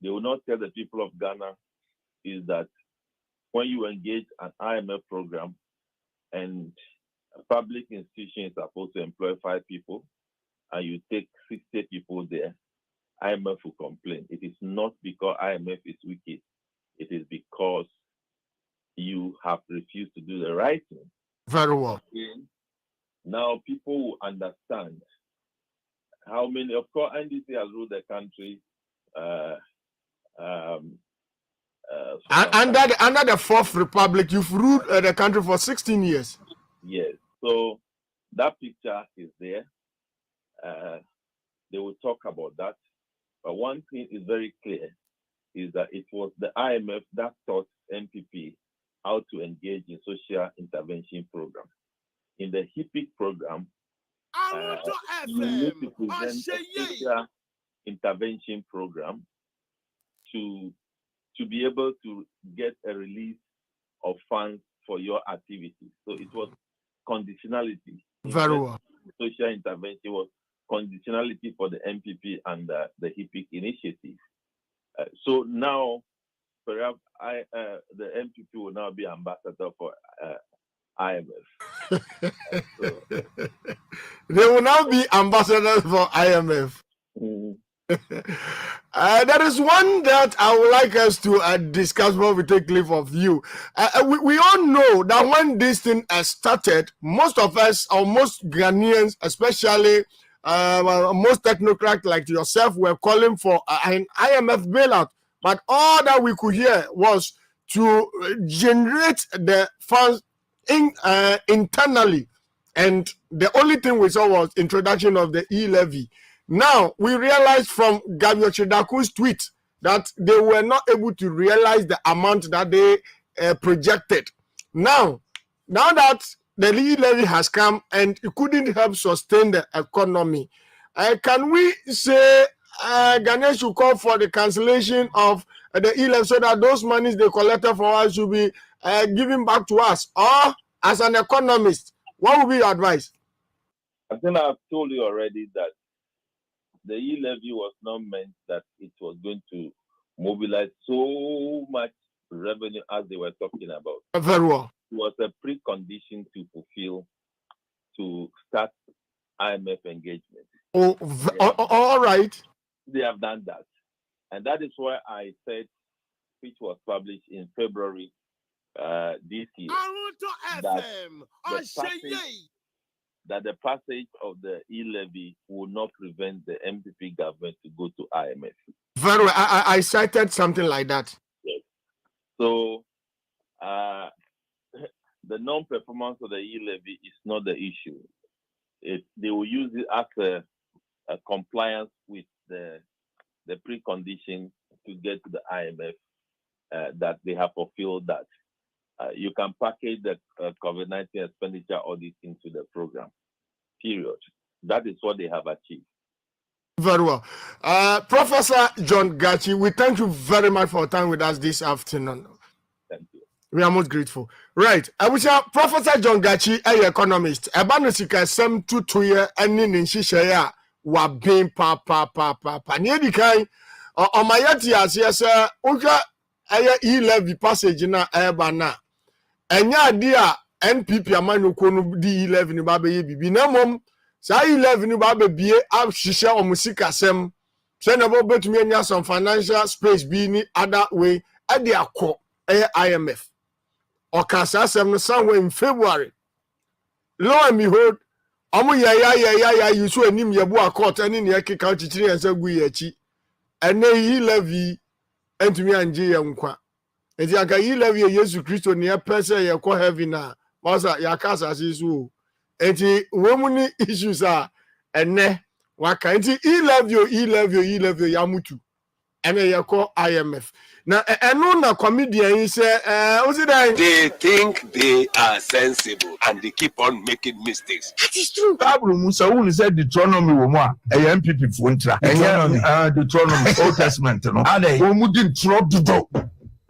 They will not tell the people of Ghana is that when you engage an IMF program and a public institution is supposed to employ 5 people and you take 60 people there, IMF will complain. It is not because IMF is wicked. It is because you have refused to do the right thing. Very well. Now people will understand how many, of course, NDC has ruled the country under the Fourth Republic. You've ruled the country for 16 years. Yes. So that picture is there. They will talk about that. But one thing is very clear, is that it was the IMF that taught NPP how to engage in social intervention program. In the HIPIC program, you need to present a social intervention program to be able to get a release of funds for your activities. So it was conditionality. Very well. Social intervention was conditionality for the MPP and the HIPIC initiative. So now, perhaps the MPP will now be ambassador for IMF. They will now be ambassadors for IMF. There is one that I would like us to discuss when we take leave of you. We all know that when this thing started, most of us, or most Ghanaians, especially most technocrats like yourself, were calling for an IMF bailout. But all that we could hear was to generate the funds internally. And the only thing we saw was introduction of the e-levy. Now, we realized from Gabriel Chidaku's tweet that they were not able to realize the amount that they projected. Now that the e-levy has come and it couldn't help sustain the economy, can we say Ghana should call for the cancellation of the e-levy so that those monies they collected from us should be given back to us? Or, as an economist, what would be your advice? I think I've told you already that the e-levy was not meant that it was going to mobilize so much revenue as they were talking about. Very well. It was a precondition to fulfill, to start IMF engagement. All right. They have done that. And that is why I said, which was published in February this year that the passage of the e-levy will not prevent the MPP government to go to IMF. Very well. I cited something like that. Yes. So the non-performance of the e-levy is not the issue. They will use it as a compliance with the preconditions to get to the IMF that they have fulfilled that. You can package the COVID-19 expenditure audit into the program, period. That is what they have achieved. Very well. Professor John Gachi, we thank you very much for your time with us this afternoon. Thank you. We are most grateful. Right. I wish Professor John Gachi, an economist, a banusika some 2 year and in Shishaya were being pa. Near the kind on my yet, yes, Uka e-levy passage in Abana. And ya dear NPP amanu kono di 11 ba be bibi na mom sa 11 ba be bie a hihye o musika sem se na bo betumi anya some financial space be ni other way at the akọ IMF or kasa sem no somewhere in February lo and behold omo ya you so anim ye bo court ani ne ekeka chichiri ensa gu ye chi ene yi levy entumi anje ye nkwa enti aka yi levy Yesu Kristo ne pese ye ko heaven na masa ya kasa asisu enti womuni issues a ene waka enti e levy ya mutu ene ye ko IMF na eno na comedian yi say they think they are sensible and they keep on making mistakes. That is true. Bible Musa who said Deuteronomy wo mo a MPP fo ntra Deuteronomy Old Testament no ade wo mu din tro dodo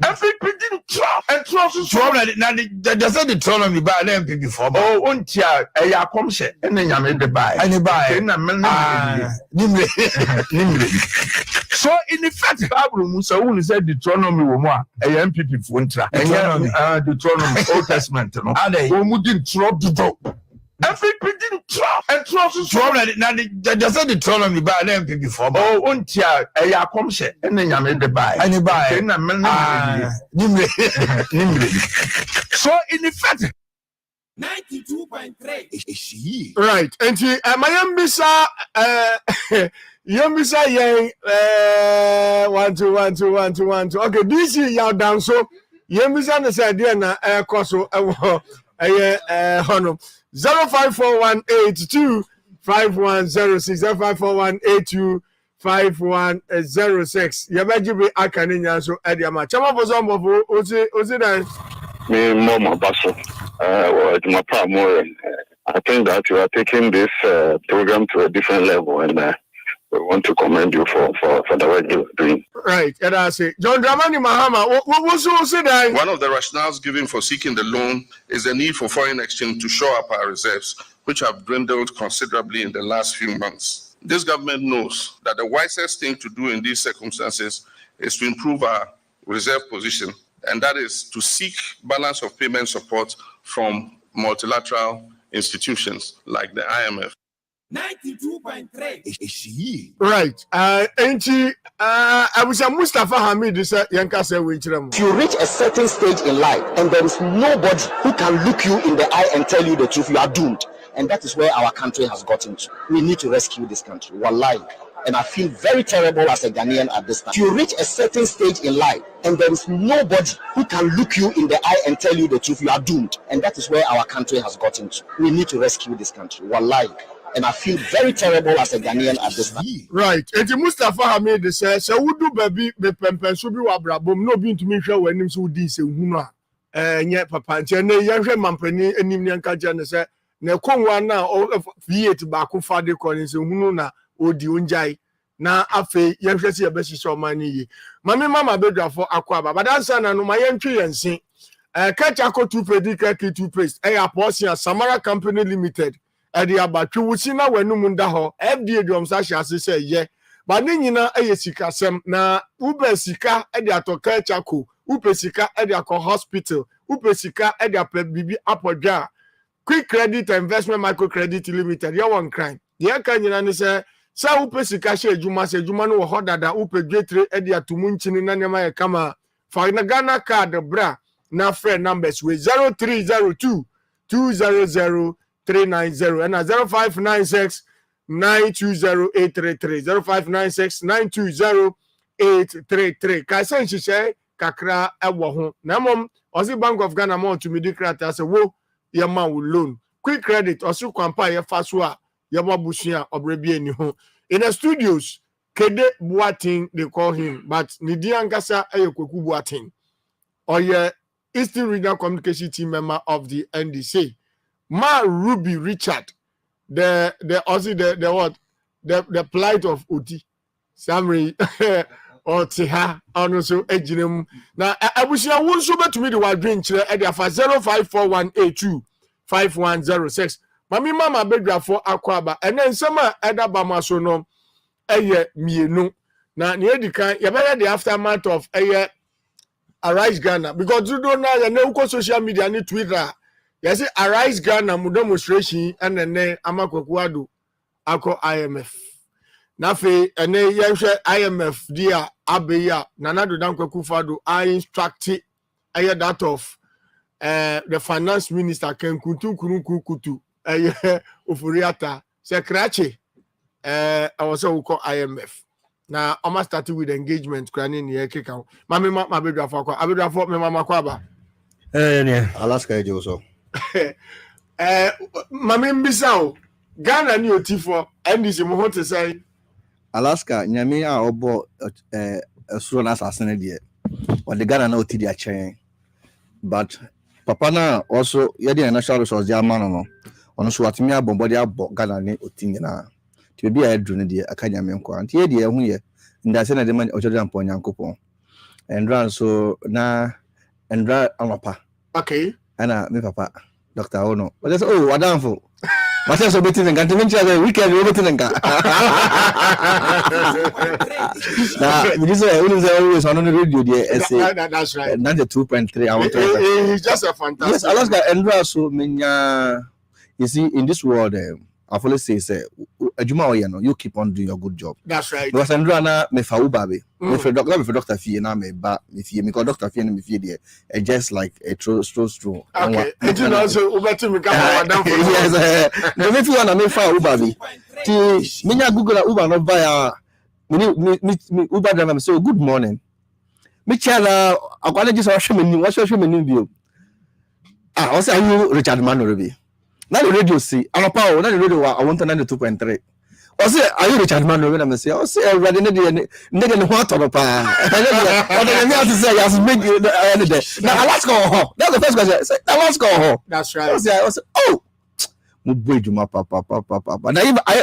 MPP didn't drop and trust now they said the Deuteronomy by MPP for untia a comshe and then you the buy and buy so in effect Bible Musa who said Deuteronomy wo mo a MPP fo ntra Deuteronomy Old Testament no ade wo mu din tro dodo MPP didn't drop and trust now they said the Deuteronomy by MPP for untia a comshe and then you the buy and buy so in effect 92.3 right and mayambisa yambisa yen 1 2 okay this year you down so yambisa na say there na koso hono 0541825106 0541825106 yabajibe akaninya so ediama chama bozo mbofu ozi dan me mama baso I think that you are taking this program to a different level and we want to commend you for the work you're doing. Right, and I say, John Dramani Mahama, what was you saying? One of the rationales given for seeking the loan is the need for foreign exchange to shore up our reserves, which have dwindled considerably in the last few months. This government knows that the wisest thing to do in these circumstances is to improve our reserve position, and that is to seek balance of payment support from multilateral institutions like the IMF. 92.3 right I was a Mustafa Hamid said yanka say we chirem. If you reach a certain stage in life and there is nobody who can look you in the eye and tell you the truth, you are doomed. And that is where our country has gotten to. We need to rescue this country. Wallahi. And I feel very terrible as a Ghanaian at this time. If you reach a certain stage in life and there is nobody who can look you in the eye and tell you the truth, you are doomed. And that is where our country has gotten to. We need to rescue this country. Wallahi. And I feel very terrible as a Ghanaian at this time. Right. And Mustafa Hamid says, so we do baby be pempen so bi wa brabom no bi ntumi hwe wanim so di se hunu a nye papa nche na ye hwe mampani anim ne nka je ne se na konwa na V8 ba ko fade ko ne se hunu na odi unjai na afi ye hwe se ye be sisi omani yi mama bedwafo akwa ba dansa na no ma ye ntwe yensin Kachako toothpaste toothpaste Aposia Samara Company Limited edi abatwe wusi na wanum nda ho FDA dom sa hyase say ye ba ne nyina sika sem na ube sika edi atoka Kachako upe sika edi akọ hospital upe sika edi bibi apodwa Quick Credit Investment Microcredit Limited ye one crime ye ka nyina ne say sa upe sika she adwuma no ho dada upe dwetre edi atumu nchini na nema ye kama fa na Ghana card bra na friend numbers with 0302 200 390 and 0596 920 0596 920 833. Kaisen Shisha Kakra Ewaho. Namom Osi Bank of Ghana mo to Midikrata say wo yama will loan. Quick credit Osu Kwampa ye faswa yama bushia obrebi ni ho. In the studios, Kede Boating they call him, but Nidiangasa Ayokweku Boating. Or ye Eastern Regional Communication Team member of the NDC. Ma Ruby Richard, the what the plight of Uti. Samri or Tiha, and also Ejinem. Now, I wish I won't so to me the wild drink at the 054182 5106. Mami mama bedra for Aquaba, and then summer Adabama so no, a me no. Now, near the kind, you better the aftermath of a Arise Ghana, because you don't know, you know, social media and Twitter. You see, Arise Ghana, demonstration, and then Amakwadu, Ako IMF. Nafe ene yehwe IMF dia abeya nanado danko kufado I instructed that of the finance minister Ken Kutu Ofuriata Sekrache I was also IMF. Now almost started with engagement crane ni ekeka mama ma bedwa for me mama kwaba Alaska ejoso mama mbisa Ghana ni otifo NDC mo hote say Alaska nyame a obo suro na asase de o de Ghana na otidi a chen but papa na also ye de national resource dia ma no ono so atimi abombo de abo Ghana ni otinye na ti bi a edru ne de aka nyame nko anti ye de ehu ye ndase na de ma ojodo ampo nyankopon endra so na endra amapa okay ana me papa Dr. Ono but say oh wadamfo Masa so betin ngan temen chia weekend we betin ngan. Na this is always on the radio there say that's right. 92.3 I want to. He's just a fantastic. Yes, Alaska and so menya you see in this world I've always say adwuma o ye no you keep on doing your good job. That's right. Because Andrew na me fa ubabe. Me for doctor fee na me ba me fee me call doctor fee na me fee there. Just like a true. Okay. And you know so ubeti me come down for. Yes. No me fee na me fa ubabe. Ti me nya Google Uber no buy me Uber driver say good morning. Me chala akwale just wash me ni bio. Ah, also you Richard Manorebi. Now the radio see, I'm a power. Now the radio I want to 92.3. I say, are you Richard Man? When I say, I say, I read the what on a power. And then I say, I make you the day. Now let's go home. That's the first question. I say, now let's go home. That's right. I say, oh, papa. Now I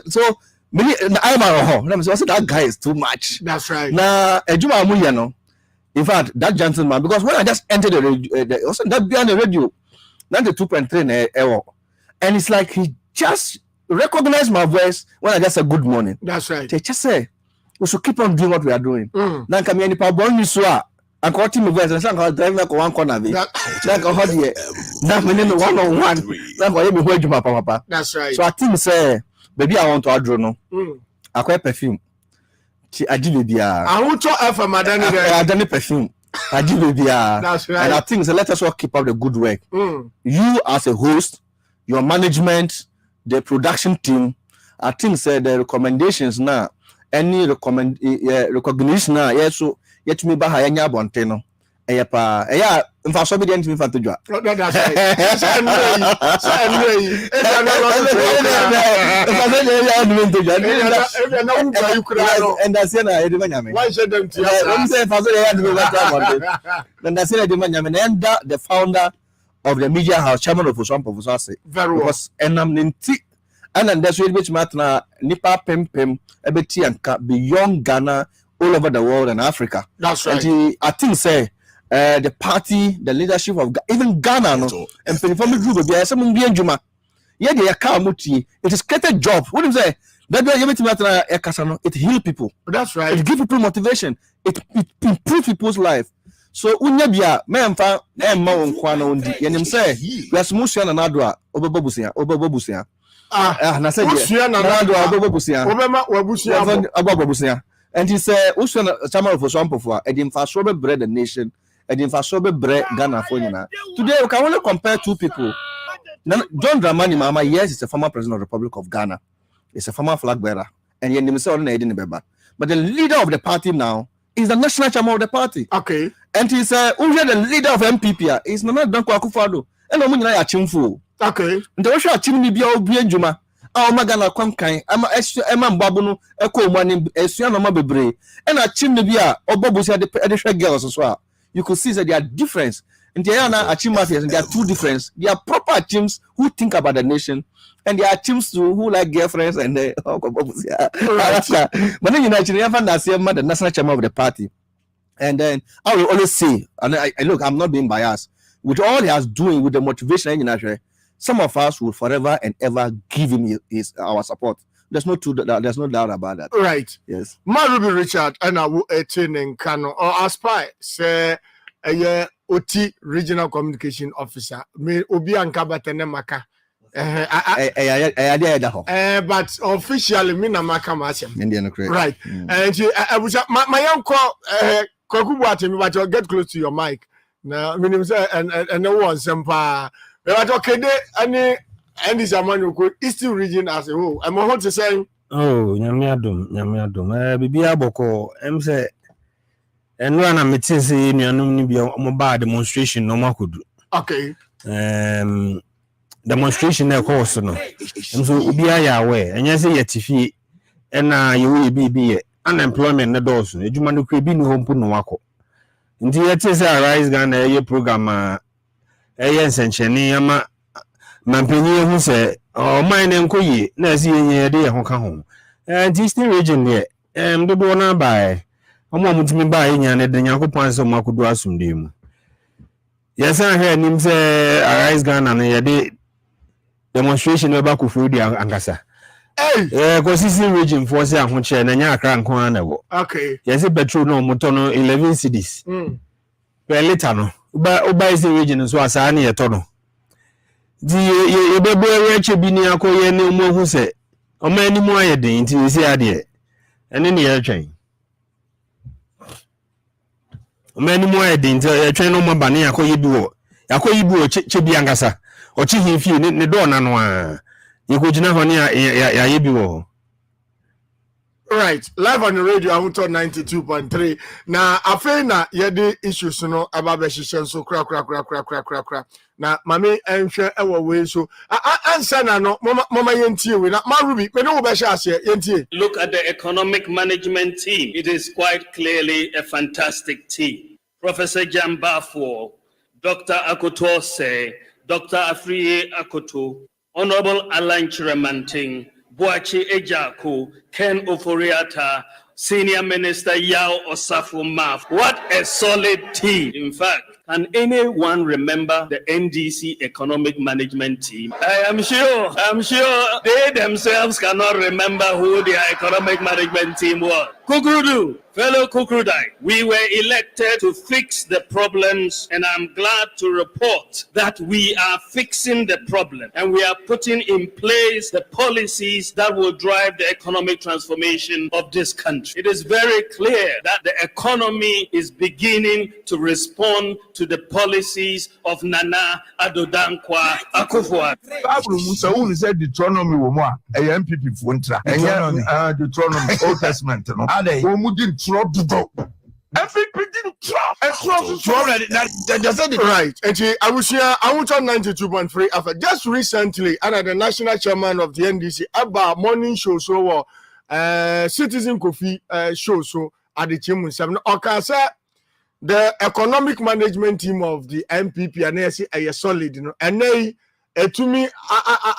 so many. I'm at home. I say that guy is too much. That's right. Now Ejuma Amuyano. In fact, that gentleman, because when I just entered the radio, also that behind the radio. 92.3 and it's like he just recognized my voice when I just said good morning. That's right. They just say we should keep on doing what we are doing. Now come any power ni so and call team voice and say drive like one corner be. Like how here. Now me no one on one. Now go me hold you papa. That's right. So I think say baby I want to add no. Akwa perfume. Ti adi baby a. I want to FM adani there. Adani perfume. That's right. And I think so let us all keep up the good work. You as a host, your management, the production team, I think say the recommendations now, any recognition now, yes, so yet me ba haya nya bonte no. Eya in fact so be the me fanto jwa. That's right. And that's na e de manyame. Why should them to I'm saying for so they then that's na de manyame and the founder of the media house, chairman of Oswam Professor say. Very well. Because enam ninti and then that's which matna nipa pem ebeti anka beyond Ghana all over the world and Africa. That's right. And I think say the party, the leadership of even Ghana, no, and perform group be some be njuma. Yeah, they are muti. It is created job. What do you say? That it heal people. That's right. It give people motivation. It improve people's life. So unyabia me mfa emma wonkwa na ondi. Yenim say we asumusia na nadwa obobusia. Na say usia na nadwa obobusia. Obema wabusia. Abobusia. And he said, "Usman chairman of Oswam Professor, Edim Fasrobe bread the nation and in Fasobe Bre Ghana for today we can only compare two people. John Dramani Mama, yes, is a former president of the Republic of Ghana. It's a former flag bearer, and yet but the leader of the party now is the national chairman of the party. Okay. And he's the leader of MPP. Is Nana Danko Akufo-Addo. And no money achimfo. Okay. And the Russia achimni bia obi enjuma. Ah Magana kwankan. Ama mbabo no eko mani esua no ma bebre. And achimni bia obobusi de girls so. You could see that there are difference. And there are achimafias and there are two difference. There are proper achims who think about the nation. And there are achims who like girlfriends and but then you know the national chairman of the party. And then I will always say, and I look, I'm not being biased. With all he has doing, with the motivation, some of us will forever and ever give him our support. There's no doubt about that. Right. Yes. Ruby Richard and I will attend in Kano or aspire say a OT regional communication officer. Me obi ankabatene maka. But officially, me na maka masem. Right. And I was my uncle. But you get close to your mic. Now, and no one sempa. But okay, any this man could Eastern region as a whole. I'm going to say. Oh, nyamiadum. Bibi aboko. Say, and one I'm meeting say ni bi mobile demonstration no makudu. Okay. Demonstration na course no. So obi aya aware. Enya say yetifi na you be unemployment na doors no ejuma no kra bi ni hompo no wako nti yete say Arise Ghana ye program ye nsencheni ama mampenyi hu say o man ne nkoyi na asi yenye de ye ho ka ho nti Eastern region there dodo na bai omo mutimi bai nya ne de Nyankopon so makodo asumde mu yesa he nim say Arise Ghana na ye de demonstration e ba kofu di ankasa. Hey, Eastern region for say ahunche na nya akra nko ana wo. Okay. Yes, petrol no moto no 11 cedis. Per liter no. Uba Eastern region so asa na yeto no. Di ye bebo eche bi ni akoye ne mu hu se. O ma ni mu ayeden nti si ade. Ene ne ye twen. O ma ni mu ayeden nti ye twen no ma ba ne akoye bi wo. Akoye bi wo che bi angasa. O chi hin fi ne do na no a. Right, live on the radio, I want to 92.3. Now, I feel na yedi issues no about beshishen so crack. Now, mami enche ewa we so answer na no mama yenti we na Marubi me no besha ase yenti. Look at the economic management team. It is quite clearly a fantastic team. Professor Jambafo, Dr. Akotose, Dr. Afriye Akoto, Honorable Alain Chiramanting, Boachi Ejako, Ken Oforiata, Senior Minister Yao Osafo Maf. What a solid team. In fact, can anyone remember the NDC economic management team? I'm sure they themselves cannot remember who their economic management team was. Kukrudu, fellow Kukrudai, we were elected to fix the problems, and I'm glad to report that we are fixing the problem and we are putting in place the policies that will drive the economic transformation of this country. It is very clear that the economy is beginning to respond to the policies of Nana Addo Dankwa Akufo-Addo. Bible Musa who said Deuteronomy wo mo a MPP fo ntra. Deuteronomy Old Testament no. Wo mu din tro dodo. MPP din tro already. That's it. Right. And I was here. I was on 92.3 after just recently, under the national chairman of the NDC about morning show so Citizen Kofi show so at the Chimun 7. Okay, sir. The economic management team of the MPP and they are solid, you know, and they to me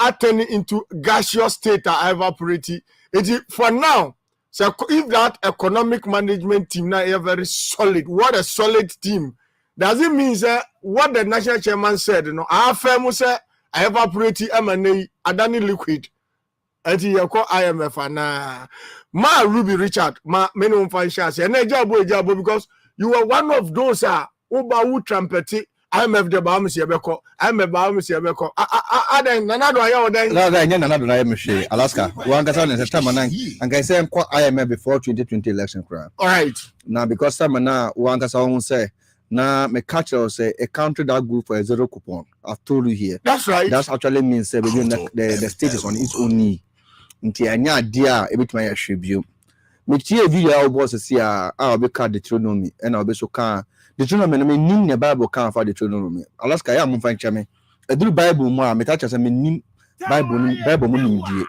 are turning into gaseous state evaporating. It for now. So if that economic management team now is very solid, what a solid team. Does it mean that what the national chairman said, you know, our firm say evaporating M&A adani liquid. And you call IMF and Ma Ruby Richard, ma minimum financial and jabo because you are one of those who trumpet IMF the Bahamas Yabeko, I'm a Bahamas Yabeko. Then another Alaska. One got on the time and I say IMF before 2020 election. All right. Now because some now one can say Now, my culture say a country that go for a zero coupon. I've told you here. That's right. That actually means the state is on its own knee. Until I know idea a bit my attribute. Me tie video our boss see I'll be called Deuteronomy and I'll be so can Deuteronomy me nim the Bible can for Deuteronomy. Alaska ya mo fan chame. E do Bible mo a me touch say me nim Bible mo nim die.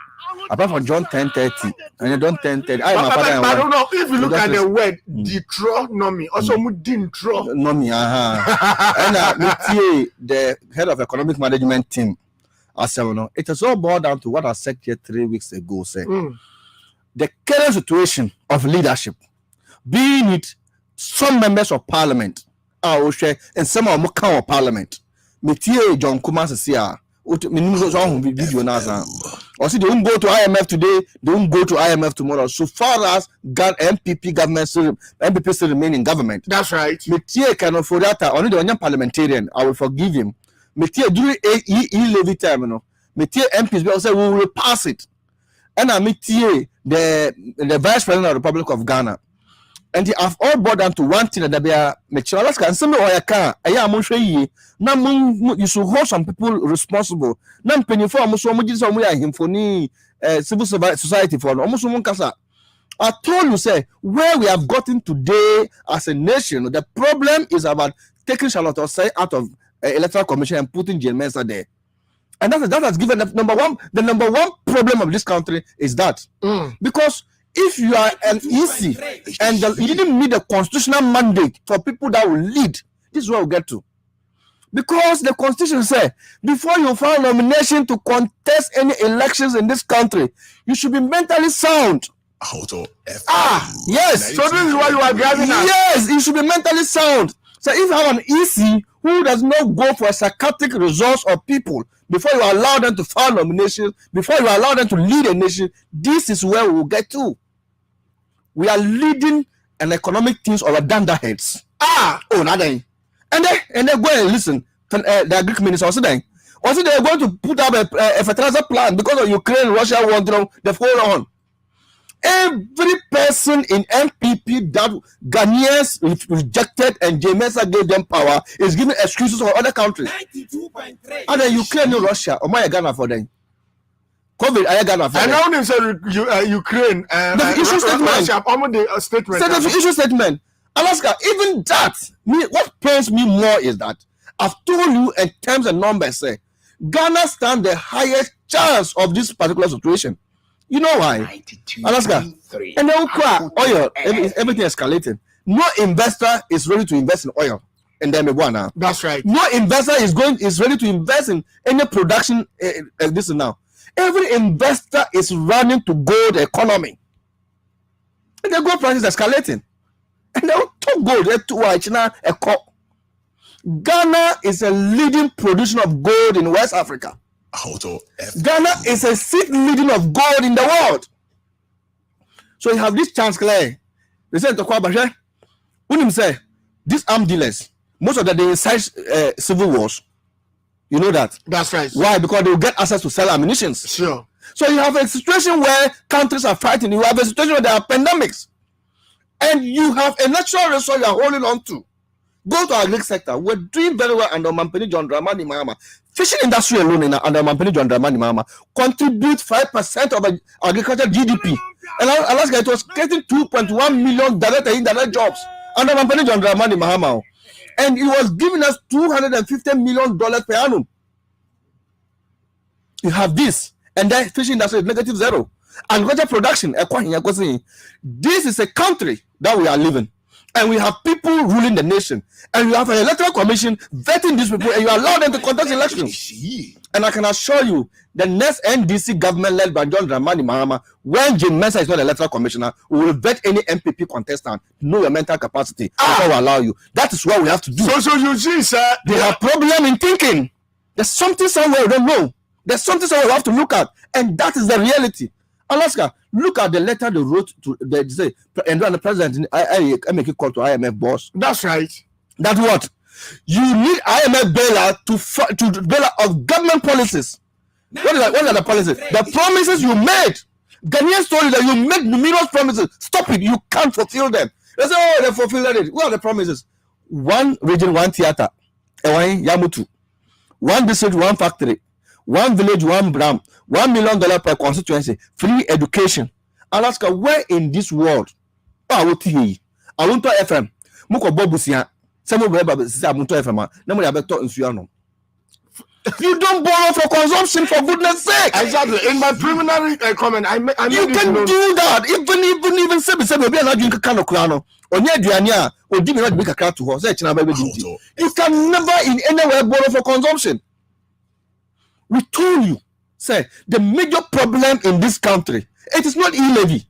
Apart from John 10:30 and John 10:30 I my father. I don't know if you look at the word Deuteronomy also mo Deuteronomy and me tie the head of economic management team. I said no it is all boiled down to what I said here 3 weeks ago say. The current situation of leadership, being it some members of parliament, and some of our parliament, Metie John Kumasi Sia, video now. Or see, they won't go to IMF today, they won't go to IMF tomorrow. So far as MPP government, MPP still remain in government. That's right. Metie can afford that. Only the one parliamentarian, I will forgive him. Metie during levy time, Metie MPs will say we will pass it. And I meet the vice president of the Republic of Ghana, and they have all brought down to one thing that they are mature. And some of your car, you should hold some people responsible. Nam penny for almost him for civil society for almost kasa. I told you, say, where we have gotten today as a nation, the problem is about taking Charlotte Osei out of electoral commission and putting Jane Mensah there. And that has given the number one problem of this country is that because if you are an EC and you didn't meet the constitutional mandate for people that will lead, this is where we'll get to. Because the constitution says before you file nomination to contest any elections in this country, you should be mentally sound. Yes. So this is why you are driving us. Yes, you should be mentally sound. So if you have an EC who does not go for psychiatric results of people before you allow them to file nominations, before you allow them to lead a nation, this is where we will get to. We are leading an economic things over dunderheads. Nothing. And they go and listen to the Greek minister also then. Also they are going to put up a fertilizer plant because of Ukraine, Russia want the follow on. Every person in MPP that Ghanaians rejected and Mensah gave them power is giving excuses for other countries. And then Ukraine and Russia, or my Ghana for them. COVID, I Ghana for them. And now they say Ukraine, the issue statement. Russia, the statement. So the issue statement. Alaska, even that, what pains me more is that I've told you in terms and numbers, say, Ghana stands the highest chance of this particular situation. You know why? Alaska. And then oil, everything escalating. No investor is ready to invest in oil. And then now. That's right. No investor is ready to invest in any production this now. Every investor is running to gold economy. And the gold price is escalating. And they took gold China a cup. Ghana is a leading producer of gold in West Africa. Ghana is a sixth leading of gold in the world. So you have this chance, Claire. They said to Kwabashe, when him say these armed dealers, most of them they incite civil wars. You know that. That's right. Why? Because they will get access to sell ammunition. Sure. So you have a situation where countries are fighting. You have a situation where there are pandemics, and you have a natural resource you are holding on to. Go to our agric sector. We're doing very well under Mampeni John Dramani Mahama. Fishing industry alone under Mampeni John Dramani Mahama contribute 5% of agriculture GDP. And Alaska, it was creating 2.1 million direct and indirect jobs under Mampeni John Dramani Mahama. And it was giving us $250 million per annum. You have this, and then fishing industry is negative zero. Agriculture production, this is a country that we are living. And we have people ruling the nation. And you have an electoral commission vetting these people, and you allow them to conduct elections. And I can assure you, the next NDC government led by John Dramani Mahama, when Jane Mensah is not an electoral commissioner, we will vet any MPP contestant to know your mental capacity before we allow you. That is what we have to do. So you see, sir, they have problem in thinking. There's something somewhere we don't know. There's something somewhere we have to look at, and that is the reality. Alaska, look at the letter they wrote to the president. I make a call to IMF boss. That's right. That what? You need IMF bailout to bail out of government policies. What are the policies? The promises you made. Ghanaians told you that you made numerous promises. Stop it. You can't fulfill them. They say, oh, they fulfilled it. What are the promises? one region, one theater, Yamutu, one district, one factory, one village, one bram, $1 million per constituency, free education. Alaska, where in this world? I will tell you. I want to FM. Muko Bobusia. Some of them say I want to FM. Nobody have talked in Suano. You don't borrow for consumption, for goodness sake. Exactly. In my preliminary comment, I you can do that. Even say we are not drinking kind of crown. You can never in anywhere borrow for consumption. We told you, say the major problem in this country, it is not e-levy.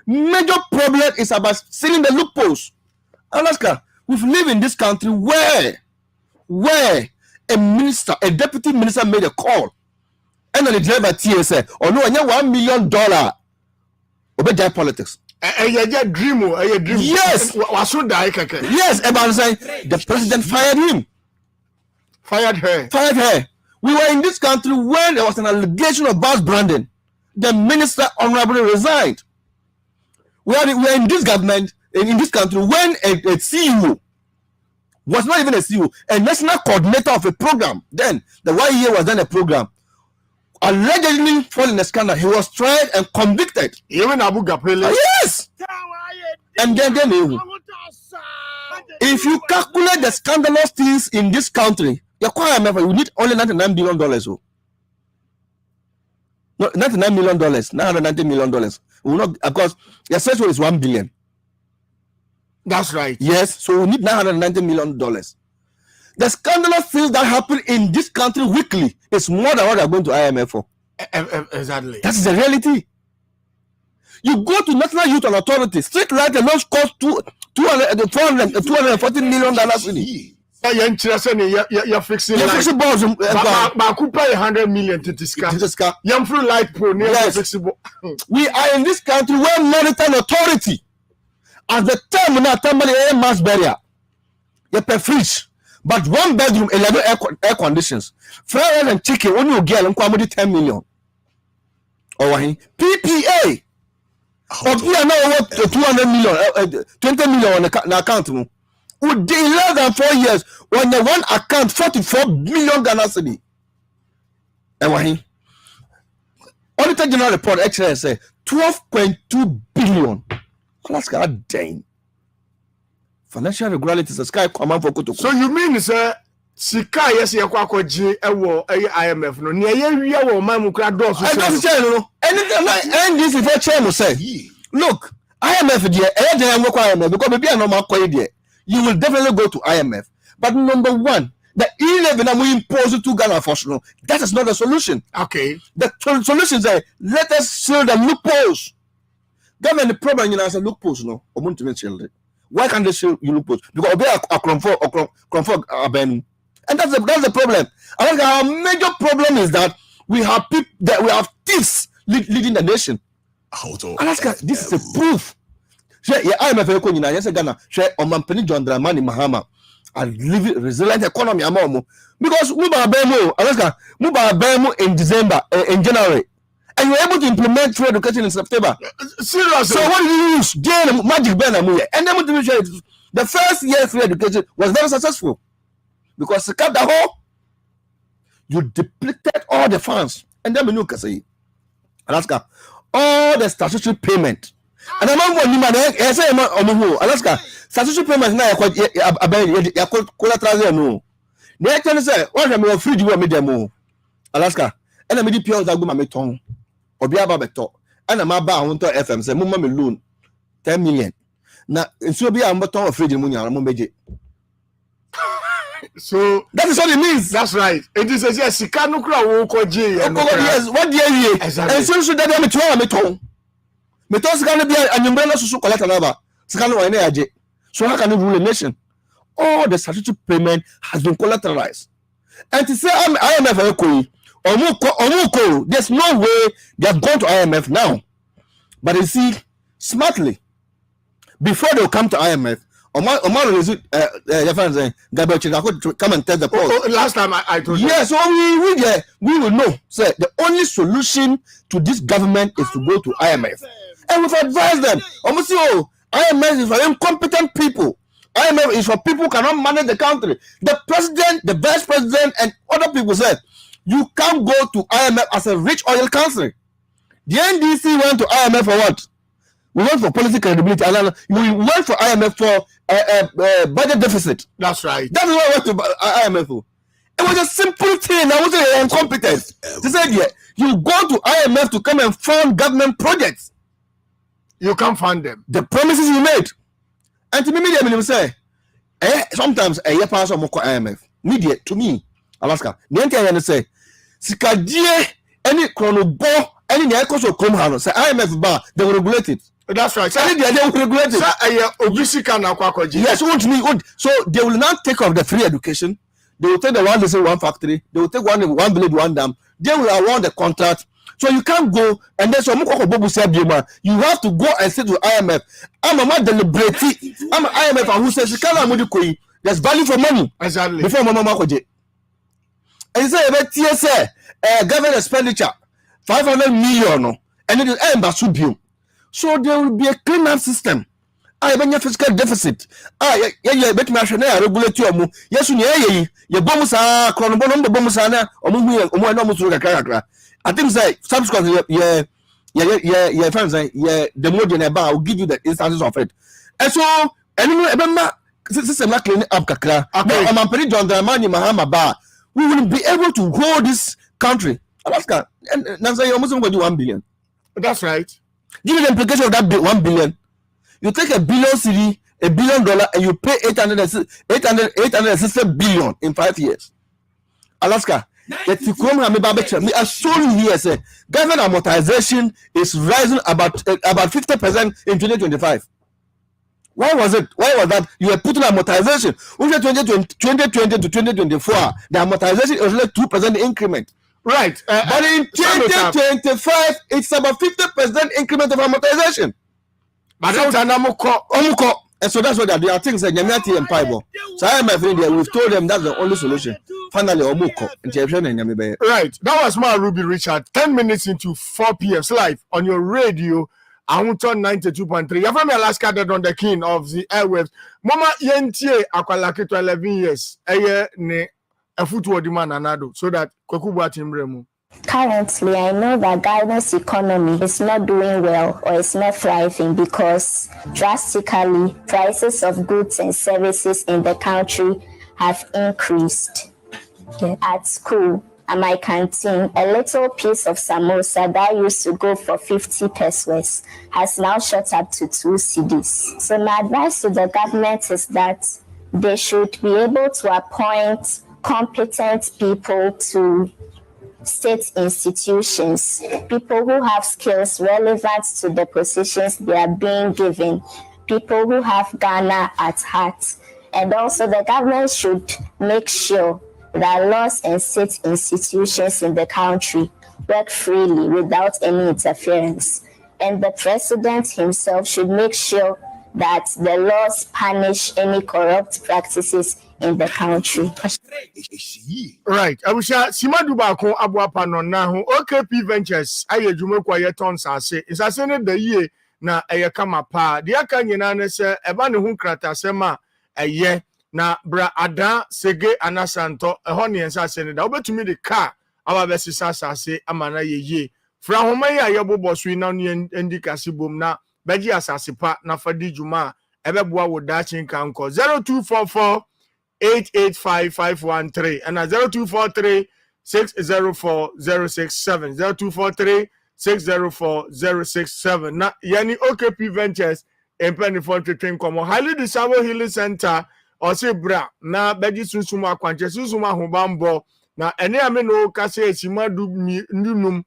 Major problem is about sealing the loopholes. Alaska, we've lived in this country where a minister, a deputy minister made a call, and then the driver TSA, or no, $1 million. Obey politics. Dream. Yes. Yes, everyone saying the president fired him. Fired her. We were in this country when there was an allegation of bus branding. The minister honorably resigned. We are in this government, in this country, when a CEO was not even a CEO, a national coordinator of a program. Then the 1 year was done a program. Allegedly fall in a scandal. He was tried and convicted. Even Abu Gapele. Yes. And then if you calculate the scandalous things in this country, you need only $99 billion. Oh. No, $99 million, $990 million. We will not, of course, your search is $1 billion. That's right. Yes, so we need $990 million. The scandalous things that happen in this country weekly is more than what they are going to IMF for. Exactly. That is the reality. You go to National Youth and Authority, street light alone cost $240 million. You're fixing balls. Pay $100 million to discuss. Young free light pro. We are in this country where maritime authority, as the term now, mass barrier, you pay fridge, but 1 bedroom, 11 air conditions, fried and chicken, only you get $10 million. PPA. Of we are now over 200 million, 20 million on the account. Would in less than 4 years, when the one account 44 million Ghana cedi. Auditor General report actually say 12.2 billion. Alaska dang. Financial regularities the sky command for Koto. So you mean sir Sika yes yakwakoji ewo IMF no ne ye wi ewo mamu kra do so. I don't say no. Anything like this if chairman say, look, IMF there IMF because maybe a normal call there. You will definitely go to IMF. But number one, the 11 we impose to Ghana for no, that is not the solution. Okay. The solution is let us seal the loopholes. Government the problem you know as a loopholes no. Why can't they seal loopholes? Because obey a comfort and that's the problem. I think our major problem is that we have people that we have thieves leading the nation. Alaska, this is a proof. IMF yes Ghana share Omampeni John Dramani Mahama and live resilient economy because Alaska in December in January and you were able to implement free education in September. Seriously. So what do you use? Magic Ben and then the first year free education was very successful because the whole you depleted all the funds and then you can say Alaska all the statutory payment. And I'm going to say, Alaska, statutory payments now collateral no. They actually say, what am I free to me? Alaska, and I'm the pure that go my tongue or be about beto. And I'm about to FM say, Mumma me loan 10 million. Now, so be I'm beton of free money. So that is what it means. That's right. It is a yes, Sikanukra will call J. Yes, what do you exactly. And so that I'm a tongue. Because can be an umbrella so collect another. So how can you rule a nation? All the statutory payment has been collateralized. And to say IMF there's no way they have gone to IMF now. But you see, smartly, before they come to IMF, Omar is come and tell the post. Last time I told you. Yes, so we will know. Say the only solution to this government is to go to IMF. And we've advised them. IMF is for incompetent people. IMF is for people who cannot manage the country. The president, the vice president, and other people said, you can't go to IMF as a rich oil country. The NDC went to IMF for what? We went for political credibility. And we went for IMF for budget deficit. That's right. That is why I went to IMF for. It was a simple thing. I wasn't incompetent. They said, yeah, you go to IMF to come and fund government projects. You can't fund them. The promises you made. And to me, media say, sometimes a year pass on IMF. Media, to me, Alaska. The say, Sikadie, any chronobo, any echoes of Kromhano, say IMF bar, they will regulate it. That's right. They will regulate it. Yes, so they will not take off the free education. They will take the one lesson, one factory. They will take one blade, one dam. They will award the contract. So you can't go and then some you have to go and sit with IMF. I'm a man deliberating. I'm an IMF and who says there's value for money. Exactly. Before Mama Makoje. And you say about TSA government expenditure 500 million and it is Basubium. So there will be a clean-up system. I have a fiscal deficit. Bet me regulate you. Yes, you bombs are chronobolum, the bombs are I think say subsequently, the more than about will give you the instances of it. And so, anyway, system not cleaning up kakra. I'm pretty John Dramani Mahama Bar. We will be able to hold this country. Alaska, and now say you're almost going to do 1 billion. That's right. Give me the implication of that 1 billion. You take $1 billion cedi, $1 billion, and you pay 860 billion in 5 years. Alaska. That you come and me I saw you here say government amortization is rising about 50% in 2025. Why was it? Why was that? You were putting amortization. Over 2020 to 2024, the amortization is only 2% increment. Right. But in 2025, it's about 50% increment of amortization. But that's and so that's what they are things like Yamiati and Pibo. So I am afraid that we've told them that's the only solution. Finally, Omuko and Yamibe. Right. That was my Ruby Richard. 10 minutes into 4 p.m. live on your radio. I want on 92.3. You're from Alaska, that on the king of the airwaves. Mama Yentie Akwalaki to 11 years. Eye ne a football demand anado. So that Kokuba Timbremu. Currently, I know that Ghana's economy is not doing well or is not thriving because drastically prices of goods and services in the country have increased. At school, at my canteen, a little piece of samosa that used to go for 50 pesos has now shot up to 2 cedis. So my advice to the government is that they should be able to appoint competent people to state institutions, people who have skills relevant to the positions they are being given, people who have Ghana at heart. And also the government should make sure that laws and state institutions in the country work freely without any interference. And the president himself should make sure that the laws punish any corrupt practices in the country. Right. I wish Simaduba ko abuapa no na ho OKP Ventures aye dwuma kwa ye ton sase. Isase ne da yie na eye kama pa. De aka nyina ne se eba ne hu krata sema eye na bra ada sege anasanto eho ne ensase ne da obetumi de car aba besisa sase amana ye fra homa ye ayebobo so na no endikase bom na beji asase pa na fadi dwuma ebeboa wo da chinka nko 0244 885-513 and 0243-604-067 0243-604-067 na yani OKP Ventures empeni for train komo highly desirable healing center or say bra na beji susuma akwanche susuma hobambo na ene ame no kase esima du nunum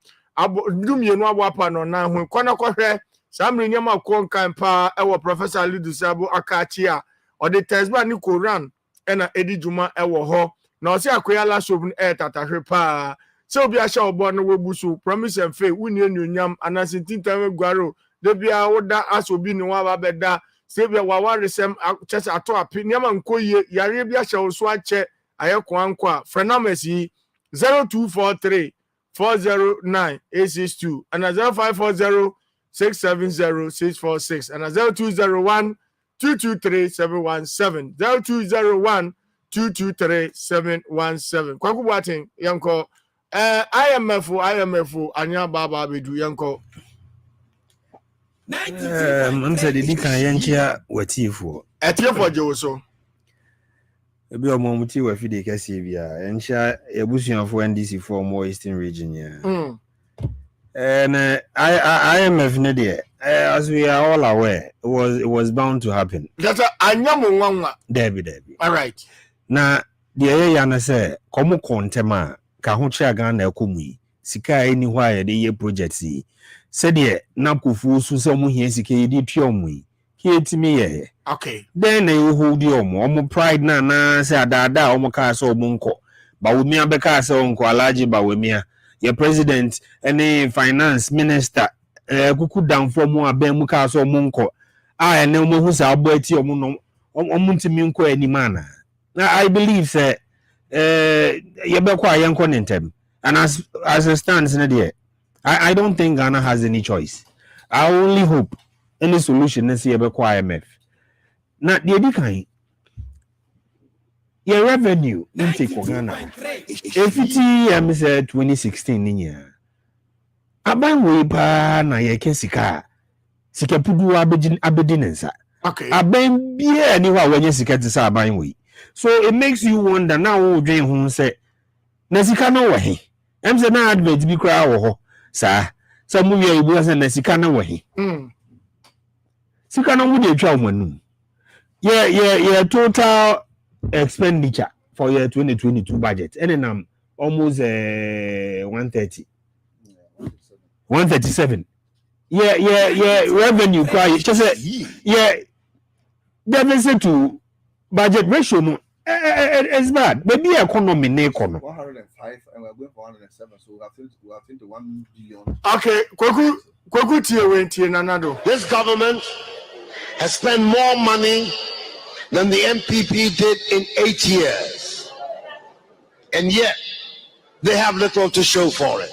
mienu abapa no na ho kwana kohwe samre nyama konkan pa ewo professor Lidusabu Akachia or the textbook ni Quran ena edi juma ewo ho na osi akoya la shop tatahwe pa se obi a sha obo no webusu promise and faith wuni enunyam anasintin time guaro de bia woda asobi ni wa ba beda se bia wa resem chese ato api nyama nkoye yare bia sha oso ache ayeko anko a frenamesi 0243 409 862 and 0540 670 646 and 0201 223-717. 0201-223-717. Kwaku Boateng, yanko. IMF, Anya Baba Bedu, yanko. Msa de dika yanchia watifo. Etiefo Joso. Ebi omo muti wa fide kase bia yanchia ebusuafo NDC for more Eastern region ya. And IMF ne there, as we are all aware, it was bound to happen. That's Anyamu Wanga. Debbie. All right. Na the yana say, komo kontema, ka ho chia Ghana ekomu sika eni hwa ye de ye project si. Said ye na kufu so se omo hia sika ye di twiomu yi. Ki etimi ye. Okay. Then you hold you omo pride na say adada omo ka so omo nko. Ba wo mi abeka say onko alaji ba wo mi your president any finance minister kuku down for mo abem mu ka so mo nko ene mo hu sa abo ati omo no omo ntimi nko animana. Now I believe say ye be kwa ye nko nentem, and as it stands in there I don't think Ghana has any choice. I only hope any solution is ye be kwa IMF. Now the edikan your revenue intake for Ghana. If it is 2016 niya. Aban we pa na ye kesika. Sika pudu abedinensa. Okay. Aban bia ni wa wenye sika tisa aban we. So it makes you wonder now wo dwen hu say na sika no wa he. Em say na advert bi kra wo ho. Sa mu wi ebu say na sika na wa he. Sika no mu de twa omanu. Yeah, total expenditure for year 2022 budget and almost 137. Yeah, revenue cry just deficit to budget ratio no it's bad. Maybe economy na economy 105 and we're going for 107, so we have to 1 billion. Okay, Kwaku tie nanado. This government has spent more money than the MPP did in 8 years. And yet, they have little to show for it.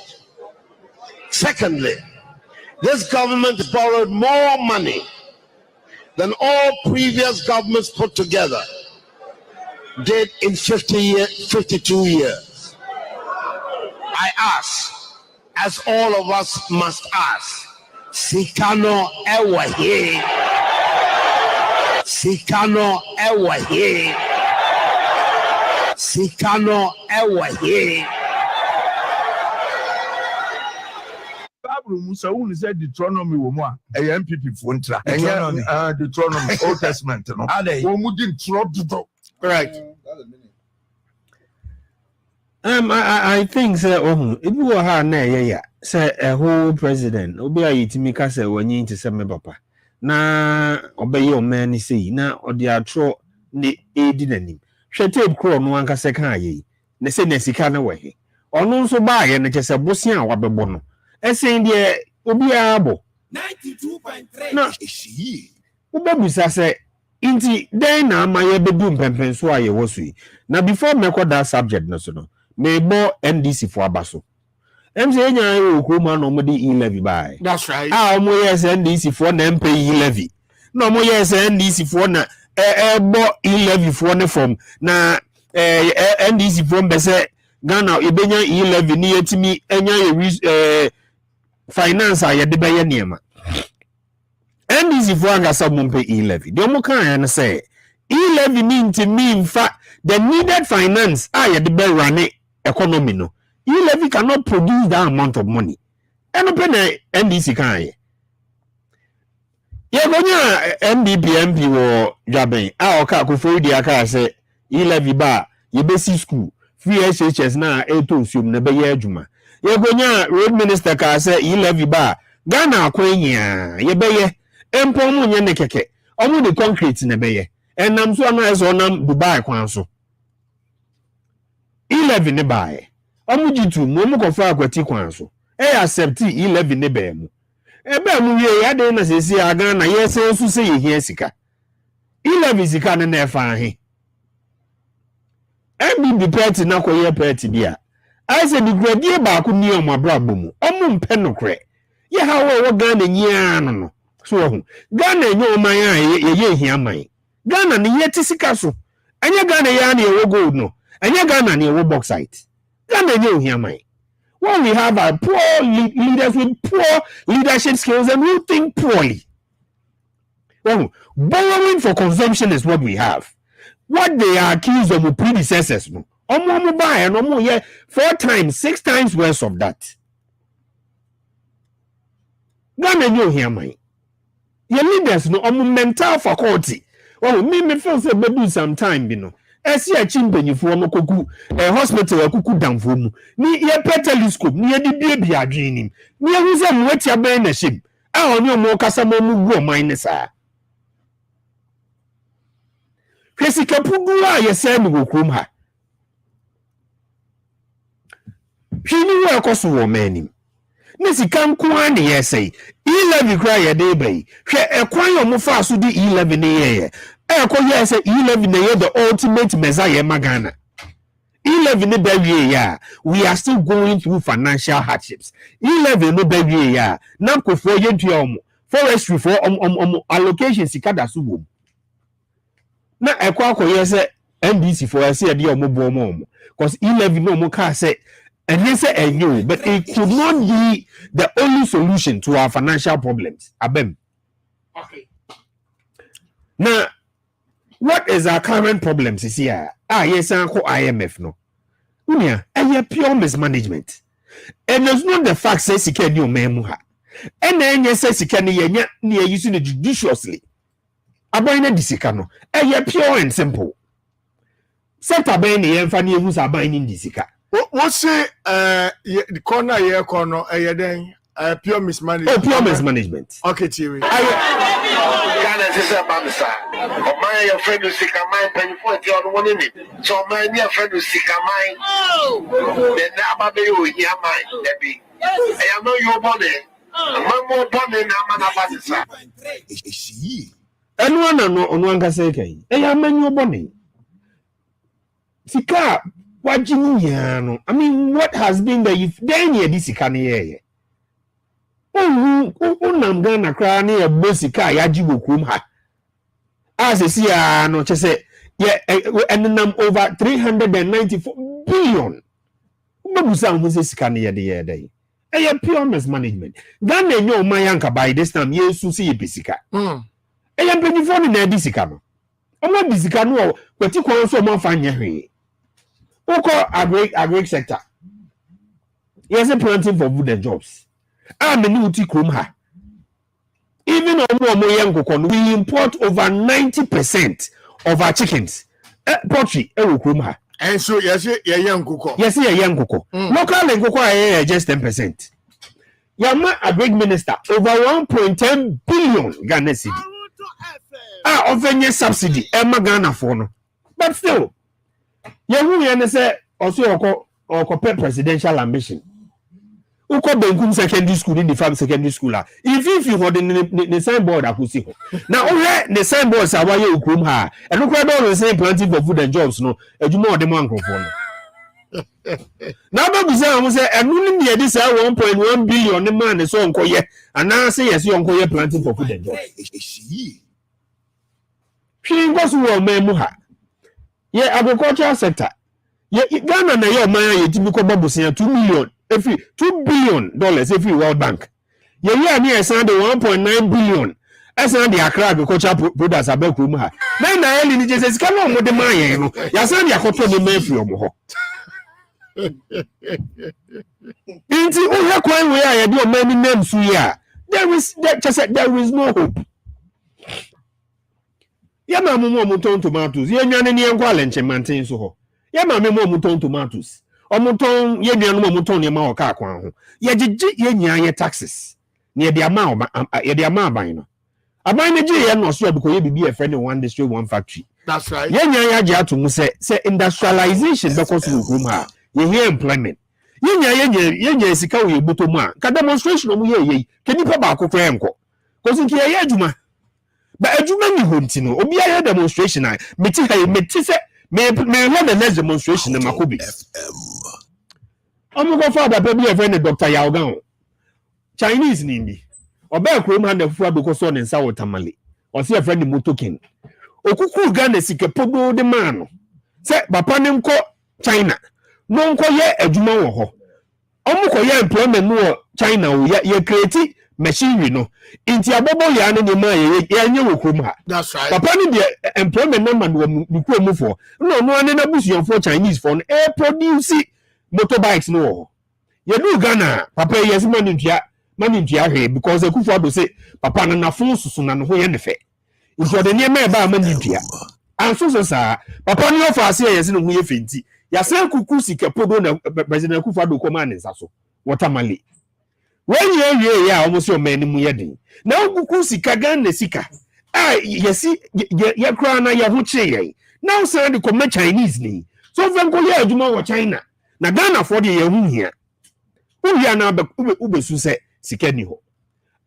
Secondly, this government borrowed more money than all previous governments put together did in 52 years. I ask, as all of us must ask, Sikano Ewahi. Sikano Ewahi. Sikano Ewahi. Bible Musa who said Deuteronomy woman, a MPP fontra. Deuteronomy, Old Testament. No, didn't drop. Right. I think so. If you are na say a whole president, obi ayitimika say wanyi nti say me papa. Na obey your man say na odi atro ne edi nanim. Hwe tape kro no anka se kan yi. Na say na sika na we. Ono nso ba ye na chese bosia a wabebo no. Esen de obi abo 92.3 na eshi. Ubebusa say inti den na amaye bedu mpempen so aye wosu. Na before me kwa that subject no so no. Me bo NDC for abaso. MC enya okuma no mo di e-levy buy. That's right. Omo yes NDC for na mpe e-levy. No mo yes NDC for na bo e-levy for ne from na NDC for be say Ghana ebenya e-levy ni yetimi enya ye finance aye de be ye niema. NDC for anga sa mo mpe e-levy. De mo kan na say e-levy ni ntimi mfa the needed finance aye de be run economy no. E-levy cannot produce that amount of money. And open NDC can ye. Ye gonya MDP MP wo Jaben. Oka Akufo di aka say e-levy ba ye basic school free SHS na eto sum na be ye adwuma. Ye gonya road minister ka say e-levy ba Ghana akwanya ye be ye empo mu nye ne keke. Omu de concrete na be ye. Enam so na eso nam Dubai kwan so. E-levy ne ba ye. Omujitu mu kofa akwati kwan so accept e-levy ne be mu ebe mu wie ya de na sesi aga na yese nsu se ye hia sika e-levy sika ne na efa ahe MBB party na koye party bia I say the grade ba ku ni omo abrabo mu omu mpe nokre ye ha wo Ghana nyia no So Ghana enyo man ye hia man. Ghana ne yeti sika so. Anya Ghana ya na ewo gold no. Anya Ghana na ewo bauxite. Ghana enyo hia man. When we have our poor leaders with poor leadership skills and who think poorly. Well, borrowing for consumption is what we have. What they are accused of with predecessors, no. Omo buy and omo yeah 4 times, 6 times worse of that. Ghana enyo hia man. Your leaders no mental faculty. Well, me feel say be some time bi no. Esi a chimpanyifo no koku hospital akuku damfo mu. Ni ye telescope ni ye di bia adwen nim. Ni ye hu say mwati aban na shim. A onye mo kasa mo mu gu oman ne saa. Kwesika pugu a ye say me go krom ha. Hwini wo ekoso wo manim. Nisi kan kwa ne yesay 11 kra ye dey bay hwe ekwan yo mo fa so di 11 ne ye ekọ say 11 ne ye the ultimate messiah magana 11 ne bawie ya we are still going through financial hardships 11 no bawie ya na kofo ye ntua omo forestry for allocation sikada so bom na ekọ akọ say NDC for say dey omo bo omo cause 11 no mo ka say and yes, I knew, but it could not be the only solution to our financial problems. Abem. Okay. Now, what is our current problems is here? Yes, I call IMF no. Unia, and pure mismanagement. And there's not the fact says he can you memuha. And then yes, says he can near using it judiciously. Abaina disikano. And pure and simple. Set a bany and funny who's a binding disika. What's the corner here corner pure mismanagement? Oh, pure mismanagement. Okay, Thierry. Ghana is a bamsa. Oh, my friend who sick a mind penny for the one in it. So my near friend who sick a mind. Oh, then Ababe, yeah, mind, Debbie. I know your body. I'm more body than I'm an abasa. And one can say, I am your body. Sika. I mean, what has been the if then ye this can ye? Oh, I'm gonna cry near Bosika, Yajibu Kumha. As I see, no, just say, yeah, and then over 394 billion. Babusan was this can ye the day. A pure mismanagement. Then they know my uncle by this time, yes, to see a Bisika. I am pretty funny in a Disicano. I'm not Disicano, but you call someone fine here. Oko agri sector. Yes, a planting for food and jobs. I'm a new krom ha. Even on we import over 90% of our chickens. Poultry, krom ha. And so yes, young cocoa. Yes, young cocoa. Local and cocoa just 10%. Yama agri minister over 1.10 billion Ghana cedi. Often yes subsidy. Emma Ghana for no. But still. You say also or presidential ambition. Uko benkum secondary school in the farm secondary school. If you hold the signboard akusi. Now the signboards are why you come ha. And look at all the same planting for food and jobs no. Ejuma o de microphone. Now baby say I say and only me this 1.1 billion the man so onko ye. And now say yes you onko ye planting for food and jobs. She goes to memu ha. Yeah, agricultural sector. Yeah, Ghana na your man ye timi ko babusia 2 million every $2 billion every World Bank. Yeah, near send 1.9 billion. As the Accra agricultural products abekrum ha. Na eli ni Jesus ka no mo de man ye no. Ya send ya koto ni man free omo ho. Inti o kwan we ya de o man ni name su ya. There is no hope. Yama mo muton tomatoes. Ye nwane ni enko alenche manten so ho. Yama me mo muton tomatoes. O muton ye nwane mo muton ne ma o ka kwan ho. Ye gigi ye nya ye taxes. Ne ye de ama aban no. Aban ne gi ye no so because ye bibi e friend one district one factory. That's right. Ye nya ya gi ato mu say industrialization because of room ha. Ye hear employment. Ye nya sika wo ye boto mu a. Ka demonstration o mu ye. Kenipa ba akokra enko. Cause nki ye adwuma. But adwuma ni honti no obi aye demonstration na meti say me hold the next demonstration na makobi omo go father pe bi e friend Dr. Yaogan Chinese ni bi Oba krom ha na fufu adoko so ne nsa wotamale. Ose a friend motoken. Okuku Ghana sike podo de man no. Se papa ne nko China. No nko ye adwuma wo ho. Omo ko ye employment no China wo ye create machinery no. Inti abobo ya ne ma ye nye wo krom ha. That's right. Papa ne de employment number no mu krom for. No ane na busuonfo Chinese for no produce motorbikes no. Ye do Ghana papa yes mani ntua hwe because Akufo-Addo say papa na nafo susu na no ho ye ne fe. Nso de ne ma ba mani ntua. Anso so sa papa ne ofa ase yes no ho ye fe nti. Ya say kuku sika podo na President Akufo-Addo ko ma ne nsa so. Watermale. When ye ya almost your man mu ye din. Na kuku sika Ghana sika. Yesi ye kra na ye ho che ye. Now say the come Chinese ni. So fen ko ye adwuma wo China. Na Ghana for de ye hu hia. Hu hia na ube su se sika ni ho.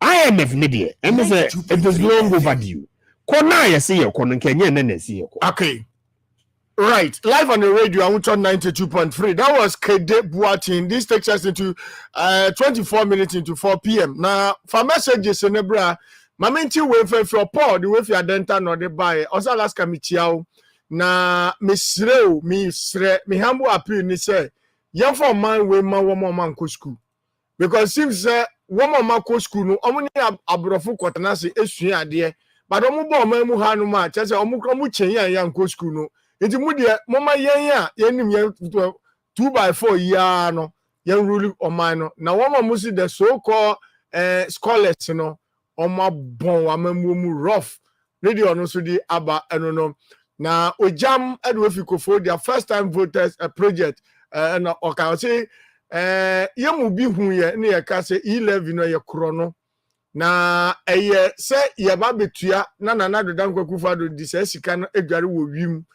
IMF ne de. Em say it is long overdue. Kona ye say ye kono kenye na na si ye ko. Okay. Right, live on the radio, I on 92.3. That was Kede Buatin. This takes us into 24 minutes into 4 p.m. Now, for messages, Nebra, my main two way for Paul, the way for dental no they buy. Also, last me chiao. Na Miss Reo, me humble appeal, ni say, young for man, we man, one man go school. Because since one man go school, no, omuni abrofu kwatanasi, esu ya die. But omu bo man mu hanu ma, chase omu chen ya go school no. Iti mu de mama yen nim yen 2x4 ya no yen rule oman no na wama musi the so called scholars no oma bon wamamu mu rough radio no so di aba eno no na ojam edwe fikofo their first time voters project na oka say yemu bi hu ye na ye ka say 11 no ye kro no na eye se ye ba betua na Nana Dankwa Akufo-Addo di se sika no edware wo wim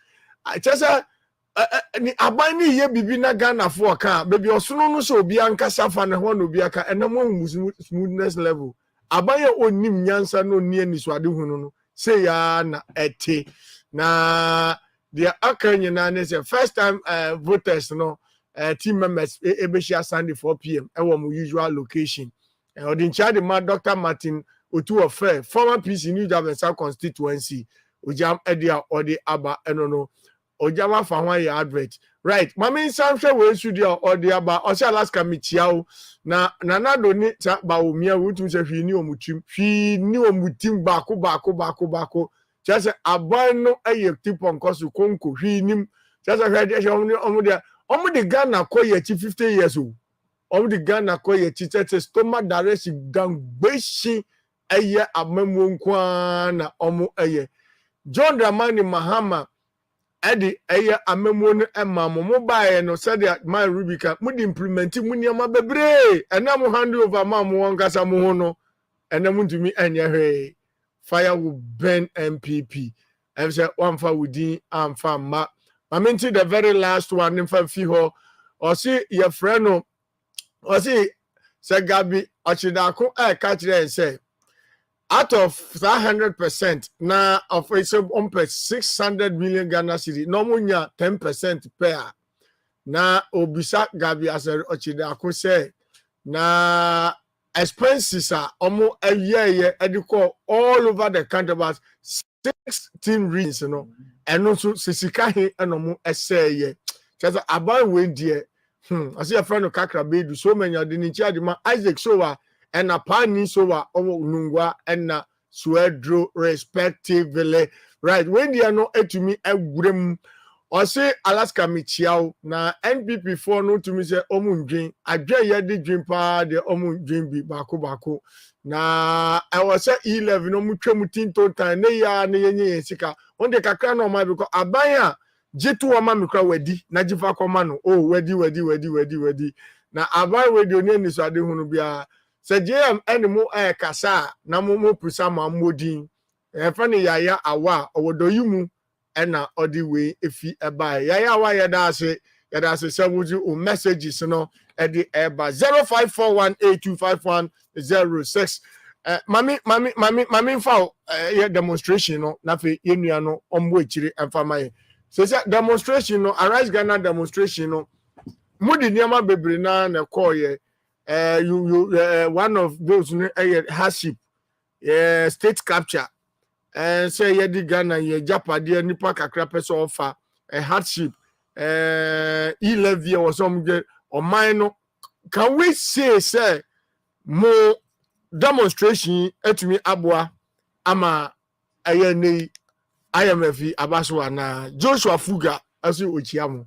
Chesa ni abani ye bibi na Ghana for ka baby osono no so obi ankasa fa ne ho no obi aka enamo smoothness level abanye onim nyansa no ni ani so ade hunu no say ya na ete na the akanye na ne say first time voters no team members ebeshia Sunday 4 p.m. ewo mu usual location odin charge ma Dr. Martin Otuofe former PC New Jabensa constituency ojam edia odi aba enono Ojama fa hwan ye advert right mama nsamhwe we studio odi aba osha Alaska michiao na Nana-Addo ni ba omia wutum se hwi ni omutim baako chese aban no eye tipon kosu konko hwi nim chese hwe de omu de Ghana koye 50 years old omu de Ghana koye chese stomach direction down gbeshi eye amamu nkwa na omu eye John Dramani Mahama edi eye amemo no emamo mobile no said my Rubika mudi implement muniama bebre ena mo hand over mamo wankasa mo ho no ena muntumi enye hwe fire will burn MPP and say one for within am fa ma mamenti the very last one in fa fi ho o si your friend no o si se Gabi ochidako ka kire say out of 100% na of it's 600 million Ghana cedi no munya 10% per na obisa Gabi as a ochidako say na expenses are almost a year all over the country about 16 regions you know and also sisikahi and omo essay just about when dear I see a friend of Kakra Bedu so many are the charge ma Isaac Sowa and a Pani Sowa omo Nungwa and na Suedro respectively right when they are not to me a grim or say Alaska michiao na NPP for no to me say omu dream adwe ye di dream pa de omu dream bi bako na I was say 11 omu twemu tinto tan ne ya ne yenye sika on de kakra no ma because abanya jitu wa ma mikra wedi na jifa koma no oh wedi na abai wedi oni ni so ade hunu bia se JM enimo kasa na mo pusa ma modin e fa ne yaya awa owodo yimu ena odi we efi eba yaya wa yada ase sebuju o messages no edi eba 0541825106 mami fa demonstration no na fe yenua no ombo echire emfa maye so demonstration no Arise Ghana demonstration no mudi niama bebre na call ye you one of those hardship state capture say ye di Ghana ye japade nipa kakra person offer a hardship e-levy or some get or minor. Can we say more demonstration etumi abua ama ayene IMF abaso na Joshua Fuga asu ochiamu.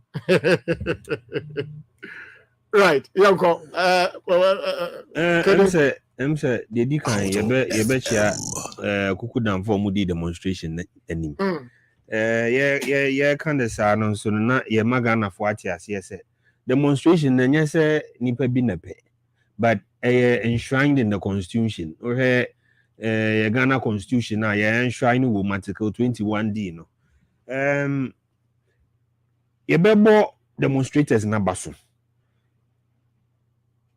Right, yanko em say the dikan ye chia kuku dan for mu di demonstration anim. Yeah kind of sa no so na ye magana for atiase say demonstration na nya say nipa bi na pe, but enshrined in the constitution or Ghana constitution na enshrined with article 21D no. Ye bebo demonstrators na baso.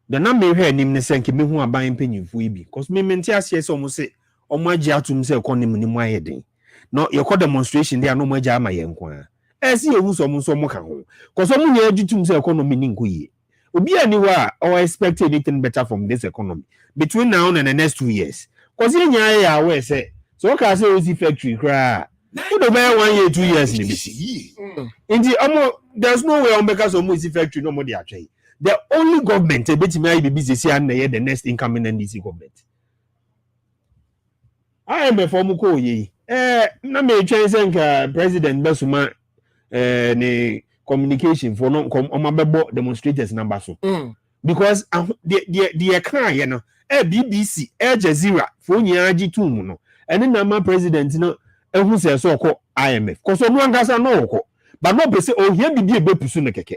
The number here nim ne senke me hu aban panyimfo ibi cause me mente ase se omo se omo agi atum se ekonim ni mu ayeden no ye ko demonstration there no mo agi ama ye nko a si ehu so omo so mo ka ho cause omo nya agitum se economy ni nko yi obi ani wa or expect anything better from this economy between now and the next 2 years cause ye nya ya we say so ka say ozi factory kra who do buy 1 year 2 years ni bi indeed omo there's no way on because omo ozi factory no mo dey atwe. The only government betimi be busy say the next incoming NDC government. I am a former ko ye. Na me try say president Basuma ne communication for no omabebo demonstrators number so. Because the ekran ye no BBC, Al Jazeera for nyaji tum no. Ene na ma president no ehun say so ko IMF. Cause no angasa no ko. But no be say oh here be be pusu no keke.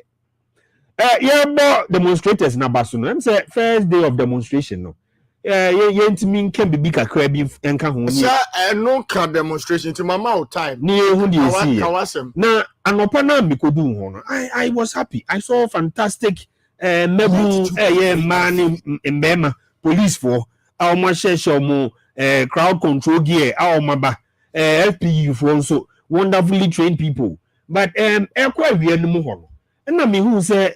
Yeah, demonstrators na baso no. I'm say first day of demonstration no. Yeah, ntimi nka bibi kakra bi enka ho ni. Sir, no ka demonstration to mama o time. Ni ehu di esi. Na anopa na mikodu ho no. I was happy. I saw fantastic mebu man mbema police for our share mo crowd control gear our maba FPU for also wonderfully trained people. But ekwa wi anu ho no. Na me hu say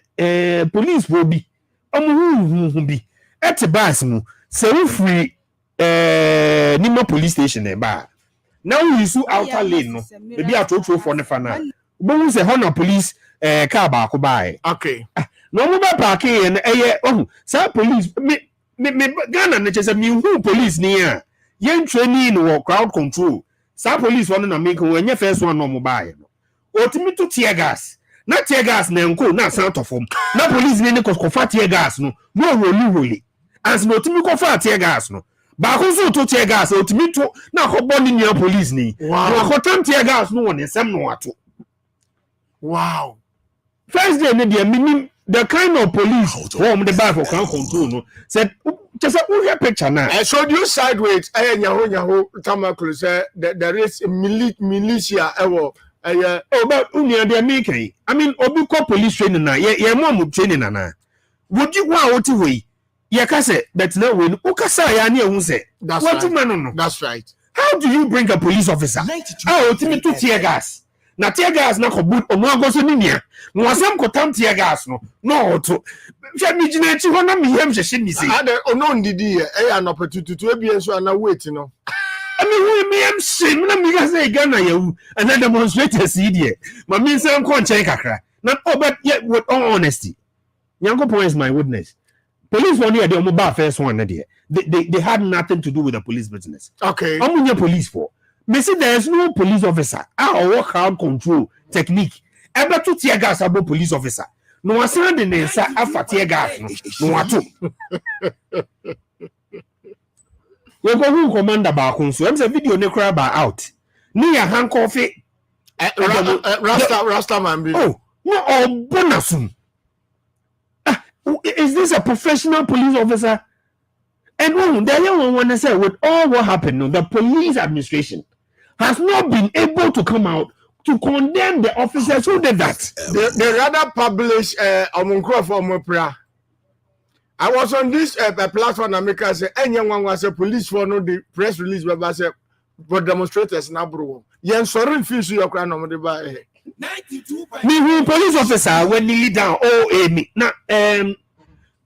police will be hu bi at bus mu say we free Nima police station e ba now we use outer lane no maybe atotro for ne fa na bo hu say honor police car ba ko ba okay no mo ba park e na say police me Ghana na chese me hu police ni a yen training no crowd control say police one na make we nya first one no mo ba e no otimi to tear gas. Na tear gas na enko na sound of na police ni kofa tear gas no holy as no timi kofa tear gas no ba ko so to tear gas o timi to na ko boni ni police ni na ko tam tear gas no won ensem no ato. Wow. First day the minim the kind of police home the back for crowd control no said just a hear picture now. I showed you sideways nyaho tamakulu say there is a militia but they make I mean obi call police training na ye mom training na would you wa oti we ye ka say that no we ukasa ya na ehun say what right. No that's right. How do you bring a police officer ultimate to tear gas na tear gas na ko boot omo agoso ni nia no asem ko tam tear gas no to she mi gina chi ho na mi hem hye mi say ade ono ndidi an opportunity ebi enso na wait no. I mean, we am shame. Na me say Ghana you and then demonstrators here. My mean say come check kakra. Not but yet with all honesty. Yango point is my witness. Police one here, they bar first one there. They had nothing to do with the police business. Okay. I'm your police for. Me say there is no police officer. I work crowd control technique. Ever to tear gas about police officer. No one send the name after tear gas. No one too. We go who commander back on so I'm say video ne cry ba out. Ni ya handcuff Rasta man be. Oh, no bonusum. Is this a professional police officer? And one the young one to say with all what happened, the police administration has not been able to come out to condemn the officers who did that. They rather publish Omunkro for Omopra. I was on this platform America say anyone was a police for no the press release where say for demonstrators na bro. Yen sorry fish your crown no de ba. Me police officer when kneel down me. Now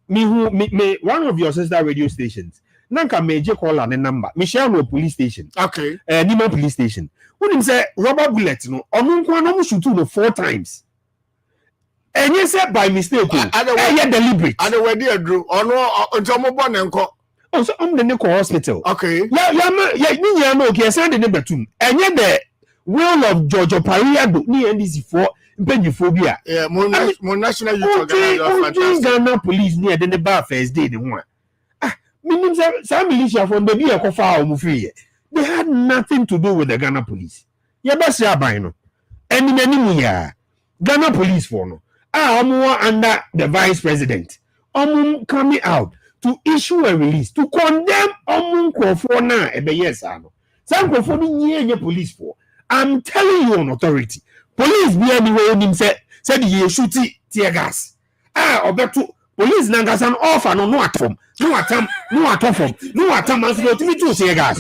me one of your sister radio stations nanka meje call an number Michelle no police station okay Nima police station when him say rubber bullet no onu kwa no shoot no 4 times and you said by mistake deliberate and we dey adru ono ntomo bo ne nko oh so the ne hospital okay yeah ni okay send the betum enye the will of George Pariado ni NDC for mpanyifobia yeah mon national youth organization Ghana police ni the bar first day the one meaning some militia from the beer they had nothing to do with the Ghana police yeah best ya by no any ya Ghana police for no under the vice president coming out to issue a release to condemn for now yes no some for the police for I'm telling you on authority police be anywhere him said he shoot tear gas obeto police nangasan offer no atom no atom as no timi to tear gas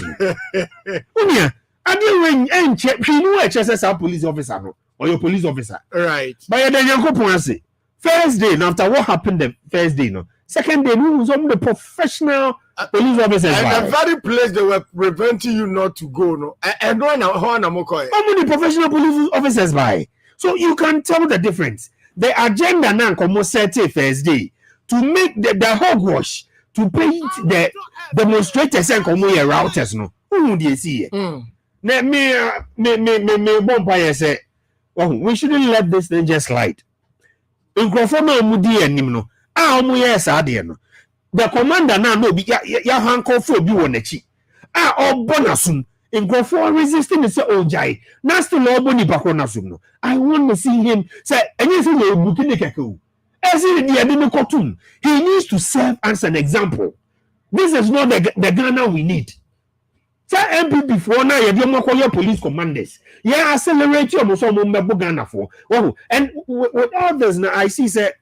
unia ade when enche hwi no HSS police officer no or your police officer right by the yankopon say first day after what happened the first day no second day we was on the professional police officers and the very place they were preventing you not to go no and no how na moko the professional police officers by so you can tell the difference the agenda now come set first day to make the hogwash to paint the demonstrators and come here routers no who dey see na me bonfire say we shouldn't let this thing just slide nkrofo na omudi anim no omo yes ade no the commander now no be ya handcuff obi won achi obonasum nkrofo resisting say ojai na still oboni bakonasum no I want to see him say anything we buki ne keke he needs to serve as an example. This is not the Ghana we need. Say MPP for now you police commanders. Yeah, accelerate your Mumbo Ghana for. Oh, and with all this now I see say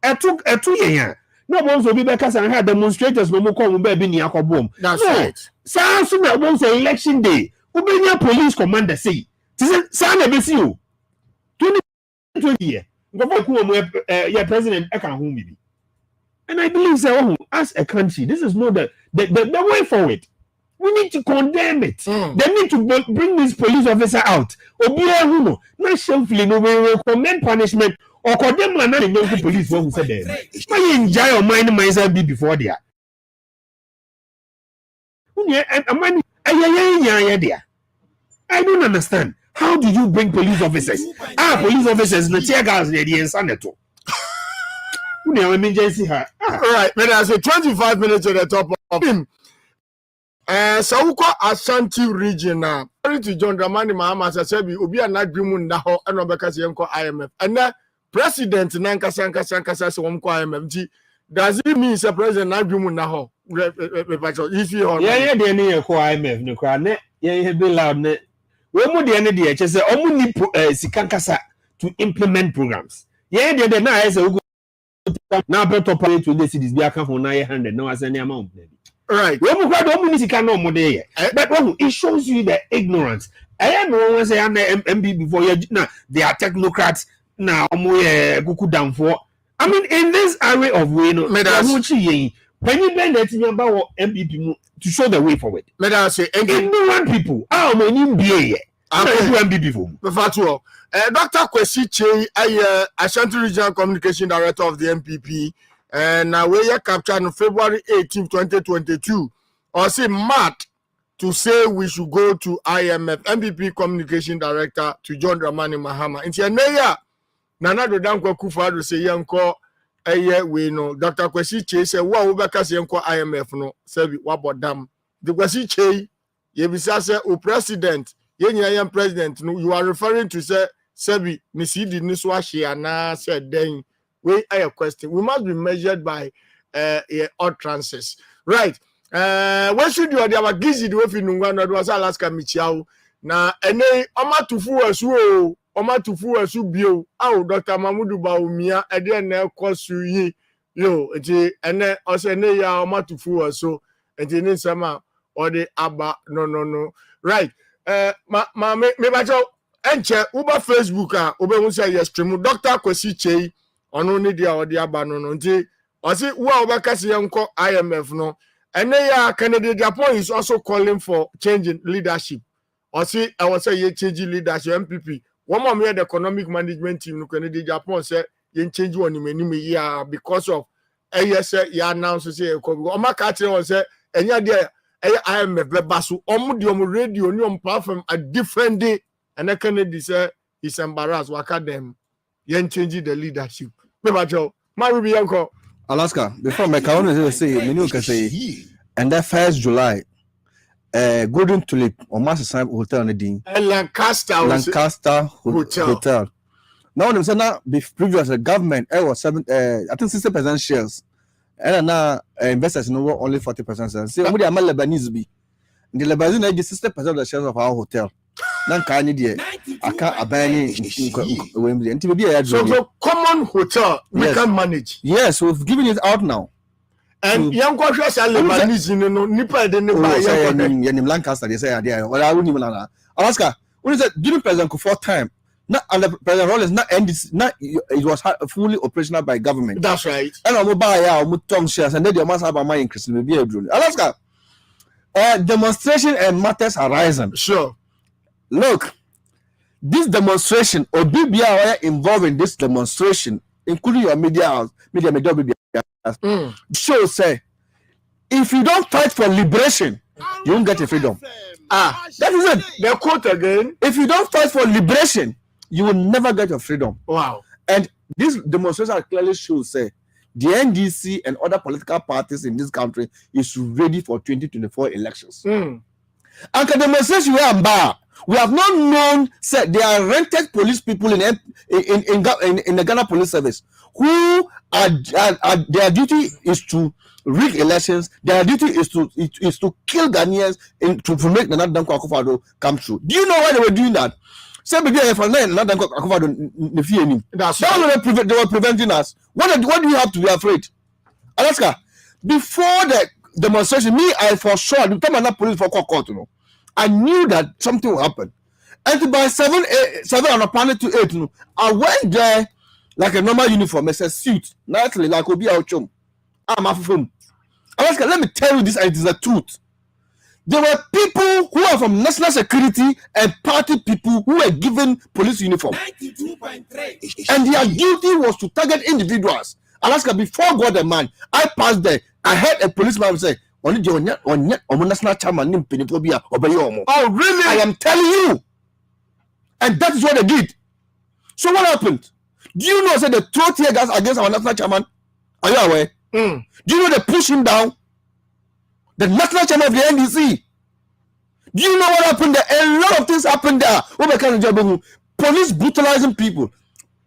it took a 2 year. No one's will be back and had demonstrators no more come baby near Kobom. That's right. Sounds like once election day. Ubenya police commander say. Sana BCU 2020 year. Your president and I believe so as a country this is not the way forward. We need to condemn it. They need to bring this police officer out not shamefully no we recommend punishment or condemn another police who said that enjoy your mind myself be before there I don't understand. How do you bring police officers? Police officers no tear gas near the insanity. All right, let us say 25 minutes to the top of him. Sauko Ashanti region now. According to John Dramani Mahama said, "Obi a not dreaming na ho and obekasi yenko IMF." And now President Nankasa so wonko IMF. Does it mean the president not dreaming na ho? If you yeah, they need IMF. No crane. Yeah, be loud. We mo de ene de say omo ni sikankasa to implement programs. Yeah, they na say now better pay to the cities be account for 900 now as any amount. Right. We mo kwado omo ni sika no mo de but it shows you the ignorance. I know one say am MB before now they are technocrats now omo kuku down for. I mean in this area of way no when you bend that about MPP to show the way forward. Let us say ignorant people. Many be MPP for. Dr. Kwesi Chey, Ashanti Regional Communication Director of the MPP, and now we are captured on February 18, 2022. Or say mad to say we should go to IMF. MPP Communication Director to John Dramani Mahama. In Tianeya, Nana Dodanko Kufado say yanko. We know Dr. Kwesi Chey say wa obekase yenko IMF no say wabodam the Kwesi Chey ye bisa say o president ye nyanya president no you are referring to say sebi ni CD ni so ahye ana say den we a question we must be measured by utterances right what should you do about gizi the way fi nungwa no do say Alaska michiao na ene omatufu asu Omatufu asu bio Dr. Mamudu Baumia ede na ekosu yi yo enti ene ose ne ya omatufu aso enti ni sama ode aba no right me bacho enche uba Facebook ube say yes stream Dr. Kwesi Chey ono ni dia ode aba no enti ose wo obakase yenko IMF no And then Kennedy Japan is also calling for changing leadership. Or say I was say you changing leadership MPP. One more the economic management team Kennedy Japan said you change one in because of say you announce say Oma Katri was say and yeah there IMF bebasu omu radio new platform a different day and Kennedy say he's embarrassed waka them yen changing the leadership. Mebajo my be uncle Alaska, before my count say, Minu can say, and that 1st July, Golden Tulip or Master Hotel on the Dean, Lancaster Hotel. Now, them say now, previous government, was 7, I think 60% shares, and now investors know only 40%. See, what the Lebanese be the Lebanese 60% of the shares of our hotel. Nan can you I can't abandon so common hotel we can manage. Yes, we've given it out now. And young questions are Lebanese, Nipa in Lancaster, they say, well, I wouldn't even Alaska. What is that? During President Kufuor time, not President Rollins, not end this, not it was fully operational by government. That's right. And I'm buy Tom shares, and then the must have a mind increase. Alaska, demonstration and matters are rising. Sure. Look, this demonstration or BBI involved in this demonstration, including your media shows say if you don't fight for liberation, you won't get a freedom. That is it. The quote again. If you don't fight for liberation, you will never get your freedom. Wow. And this demonstration clearly shows say the NDC and other political parties in this country is ready for 2024 elections. And the demonstration we have not known say they are rented police people in the Ghana Police Service who are their duty is to rig elections. Their duty is to kill Ghanaians to make the Nadan Akufo-Addo come true. Do you know why they were doing that? Say maybe if Nadan Akufo-Addo that's they were preventing us. What do you have to be afraid? Alaska, before the demonstration, I for sure the time police for court, I knew that something will happen. And by 7 on a planet to 8, I went there like a normal uniform, it's a suit, naturally like Obi Auchum. I'm a phone. Alaska, let me tell you this, and it is the truth. There were people who are from national security and party people who were given police uniform. 92.3. And their duty was to target individuals. Alaska, before God and man, I passed there. I heard a policeman say, oh, really? I am telling you. And that is what they did. So what happened? Do you know say they throw tear gas against our national chairman? Are you aware? Do you know they push him down? The national chairman of the NDC. Do you know what happened there? A lot of things happened there. Police brutalizing people.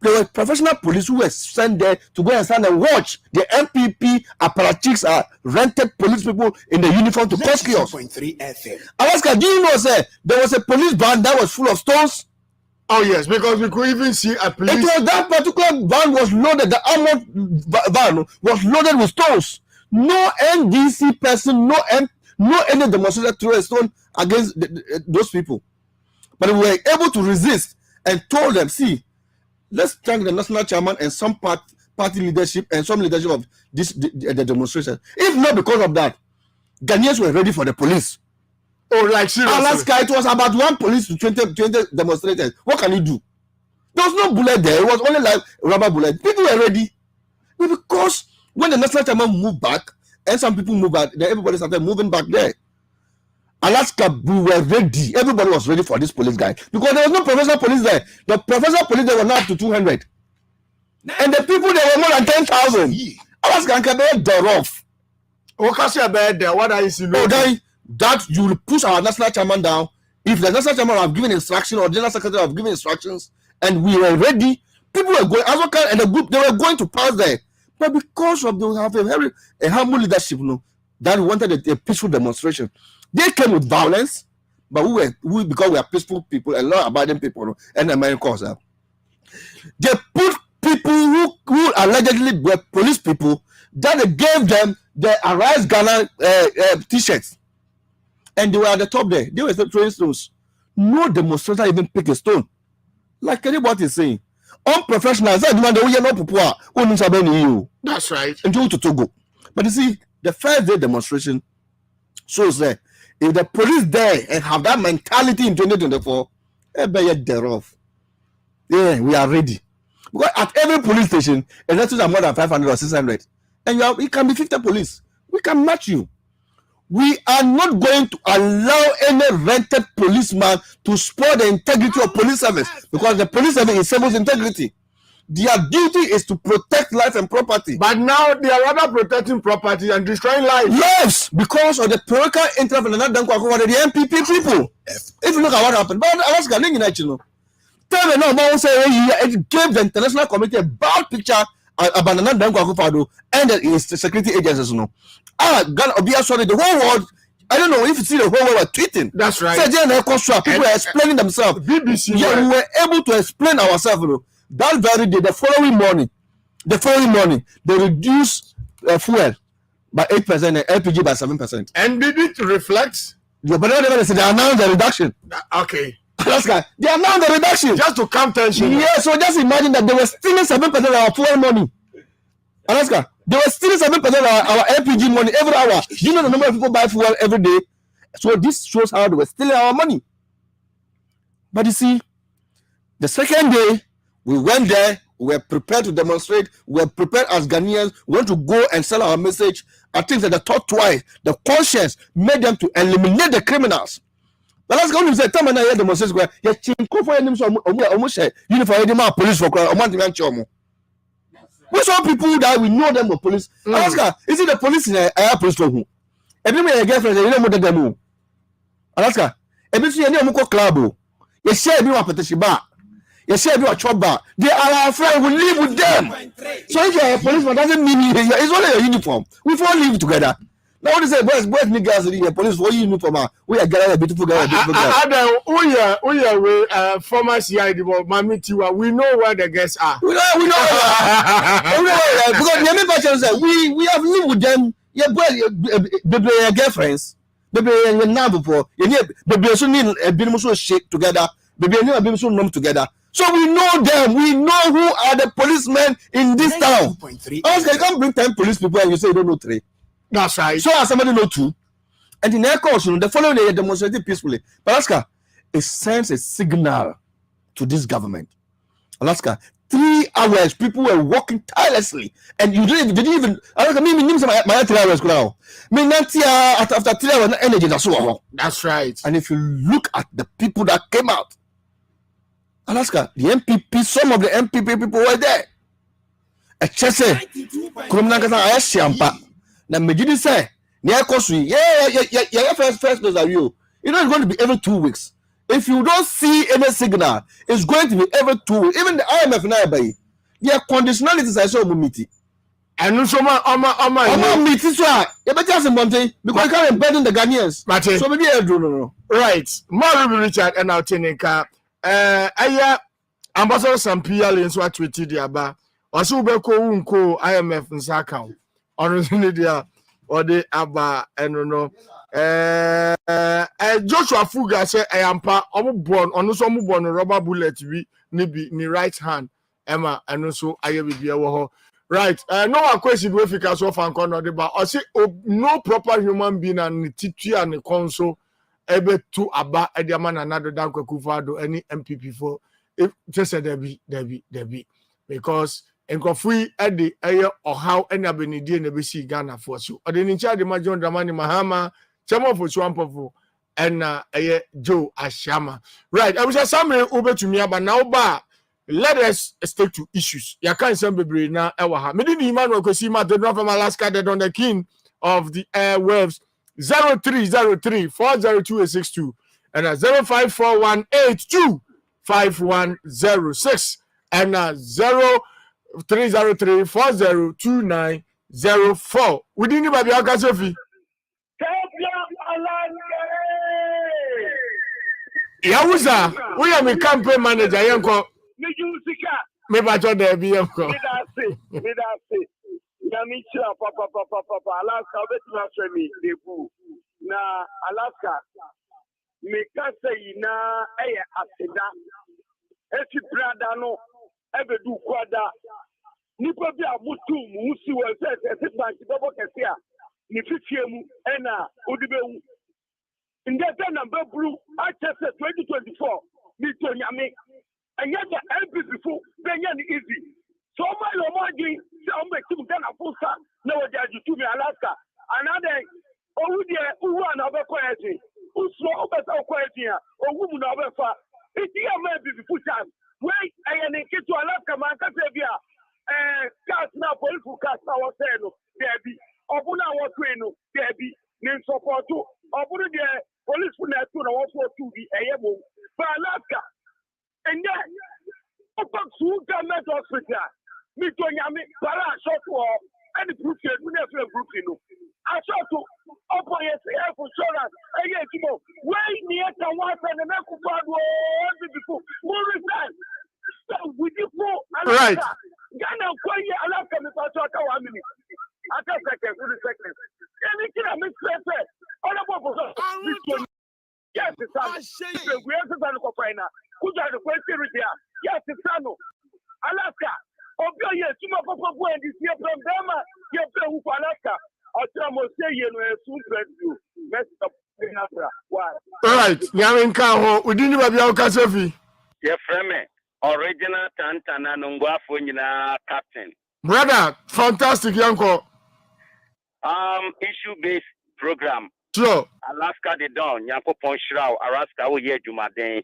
There were professional police who were sent there to go and stand and watch. The MPP apparatchiks are rented police people in the uniform to cause chaos. Alaska, do you know, sir, there was a police van that was full of stones? Oh, yes, because we could even see a police. It was that particular van was loaded, the armored van was loaded with stones. No NDC person, no any demonstrator threw a stone against those people. But we were able to resist and told them, see, let's thank the national chairman and some party leadership and some leadership of the demonstration. If not because of that, Ghanaians were ready for the police. Oh, like seriously? Alaska, it was about 1 police to 20 demonstrators. What can you do? There was no bullet there. It was only like rubber bullet. People were ready. But because when the national chairman moved back and some people moved back, then everybody started moving back there. Alaska, we were ready. Everybody was ready for this police guy because there was no professional police there. The professional police there were not up to 200, and the people there were more than 10,000. Alaska can be thereof. What are you saying? Oh, that you will push our national chairman down. If the national chairman have given instruction or general secretary have given instructions, and we were ready, people were going. Azokar and the group they were going to pass there, but because of they have a humble leadership, that wanted a peaceful demonstration. They came with violence, but we because we are peaceful people and law-abiding people, and Americans. They put people who allegedly were police people that they gave them the Arise Ghana t-shirts, and they were at the top there. They were throwing stones. No demonstrator even pick a stone, like anybody is saying. Unprofessional. That's right. And you to Togo. But you see, the first day demonstration, So say if the police there and have that mentality in 2024, thereof. Yeah, we are ready. Because at every police station, elections are more than 500 or 600. And it can be 50 police. We can match you. We are not going to allow any rented policeman to spoil the integrity of police service, because the police service is service integrity. Their duty is to protect life and property. But now they are rather protecting property and destroying life. Yes, because of the political interest of the MPP people. If you look at what happened, but Alaska, you know, tell me now about say it gave the international community a bad picture about the Dankwa and the security agencies. No, Ghana Obia sorry, the whole world. I don't know if you see the whole world were tweeting. That's right. So people were explaining themselves. BBC. Yeah, we were able to explain ourselves. You know, that very day, the following morning, they reduced fuel by 8% and LPG by 7%. And did it reflect? Yeah, but they announced the reduction. Okay. Alaska, they announced the reduction. Just to calm tension. Yeah, so just imagine that they were stealing 7% of our fuel money. Alaska, they were stealing 7% of our LPG money every hour. Do you know the number of people buy fuel every day? So this shows how they were stealing our money. But you see, the second day, we went there, we were prepared to demonstrate, we were prepared as Ghanaians, we want to go and sell our message. I think that the thought twice, the conscience made them to eliminate the criminals. But let's go to the time and I hear demonstration where you chinko for any almost uniform police for a month and chomo. We saw people that we know them were police. Alaska, is it the police in a police for who? Every man a girlfriend, you know what they do. Alaska, every time you club, you share me up at the bar. You say you are trouble. They are our friends. We live with them. So if you are a policeman, doesn't mean it's only a uniform. We all live together. Now what is it? Boys niggas in the police for uniform. We are gathered a beautiful girl. We former CID, Mami Tiwa. We know where the guests are. We know. Because we have lived with them. Your boy, girlfriends. Baby, now before. Baby, also need a bit of shake together. Baby, I need a bit of together. So we know them. We know who are the policemen in this town. Oscar, you can't bring 10 police people and you say you don't know 3. That's right. So as somebody know 2. And in their course, the following day, they demonstrated peacefully. But Alaska, it sends a signal to this government. Alaska, 3 hours, people were working tirelessly. And you didn't even Alaska, my 3 hours now. After 3 hours, energy. That's right. And if you look at the people that came out, Alaska, the MPP, some of the MPP people were there. A chese, Kurumnankasa, I shampa. Na Majidi say, first place are you. You know, it's going to be every 2 weeks. If you don't see any signal, it's going to be every 2 weeks. Even the IMF now, their conditionalities are so meaty. And no, so meaty, so you better have some money because you can't embed the Ghanaians. So maybe I don't know. Right. More Richard and our Tenica. Ambassador Simpieso nso atweti dia ba oso ubeko unko IMF nsa account ono dia ode aba eno no Joshua Fuga say ayampa omubon ono so omubon rubber bullet bi ni right hand ema eno so aye bibia wo ho right no question we fika so fan kono de ba o say no proper human being and titu and konso ebe to aba ediama na nado dankwa kufado any MPP for if just said Debbie because enkofui ede eye ohaw ena benidi na be si Ghana for so ode ni cha de majon dramani mahama chama for swampofo ena eye Joe Ashama right I was summary obetumi aba na oba let us stick to issues ya kan some bebre na ewa ha me di Emmanuel Kwesima the from Alaska dead on the king of the airwaves 0303-402-862 and 0541825106 and 0303-402904. We didn't even be a Sophie. Yawuza, we are my campaign manager. Yanko, me bacho there be yanko. Papa, Alaska, me na Alaska, me say na asida. Esi brada no, ebe du kwada. Nipa bi abutu musi we esi banki dobo kesia. ni fitiemu ena odibewu ndete number blue Manchester 2024 ni tonyame enya the MPP fu benya ni easy so my lo moji se o make tim Ghana fusa na wo jaji tu mi Alaska another owu de uwu na obekọ ezi usro obeta okọ ezi a owu mu na obefa iti ya MPP fu chan wey ayene kitu Alaska man ka se bia cast na police cast na wo say no debi obuna wo twe no debi ni support obunu de police fu na tu na wo for tu bi eyemo for Alaska and yeah opa su government hospital mi to nyame para short wo any group here we never group no a short opo yes for insurance eye timo wey near can one and na ku bad wo before more resign so with you for right Ghana kwaye Alaska mi pa so aka 1 minute aka second 2 seconds anything I make say honorable professor yes it's a we have to go final kuja the question there yes it's Alaska obio ye tuma papa bo and this year from them ye pe wu Alaska otra mo say ye no esu you mess up why right nyame nka ho udini ba bia ukasefi ye frame original tantana nongwafo nyina captain brother fantastic yanko issue based program sure Alaska the Dawn yanko ponshraw Alaska wo ye jumaden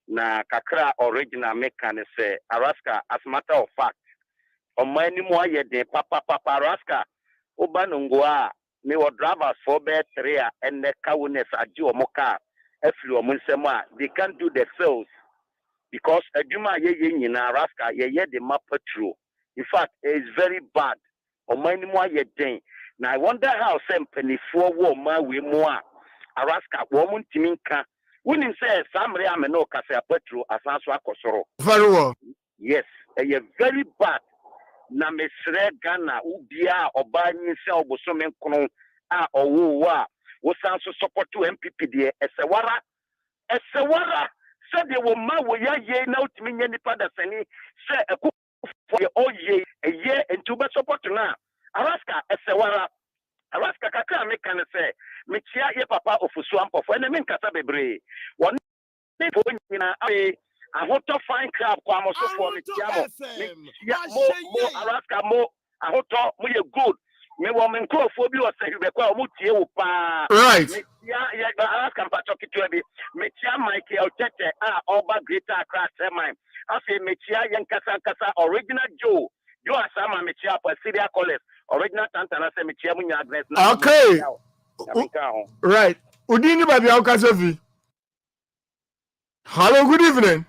na kakra original mechanic say Alaska as matter of fact omani mo ye de papa Alaska obanongwa me wo drivers for be 3 and the kawunes agi o moka afiri o nsem a they can't do the sales because aduma ye nyina Alaska ye the map patrol in fact it is very bad omani mo ye den na I wonder how some penifo wo ma we mo a Alaska wo mo ntimi nka wonim say samre ameno kasa patrol asanso akosoro very well yes very bad na mesre Ghana ubia obanyi se obosome nkono a owo a wo sanso support to MPP de esewara se de wo ma wo ya ye na utimi nya nipa da sani se ekufo ye oye eye entuba support na Alaska esewara Alaska kaka me kan se me chia ye papa ofusu ampofo ene me nkasa bebre won ne fo nyina ahoto fine crab kwa mo so for me tiamo mo Alaska mo ahoto mo ye good me wo me nkofo bi o se hwe kwa mo tie wo pa right me ya Alaska mpacho kitwa bi me tia Michael Tete oba greater Accra mine afi me tia yen kasa original Joe asama me tia for Syria College original Tantana se me tia mu nya Agnes na okay right udini ba bia ukasefi hello good evening.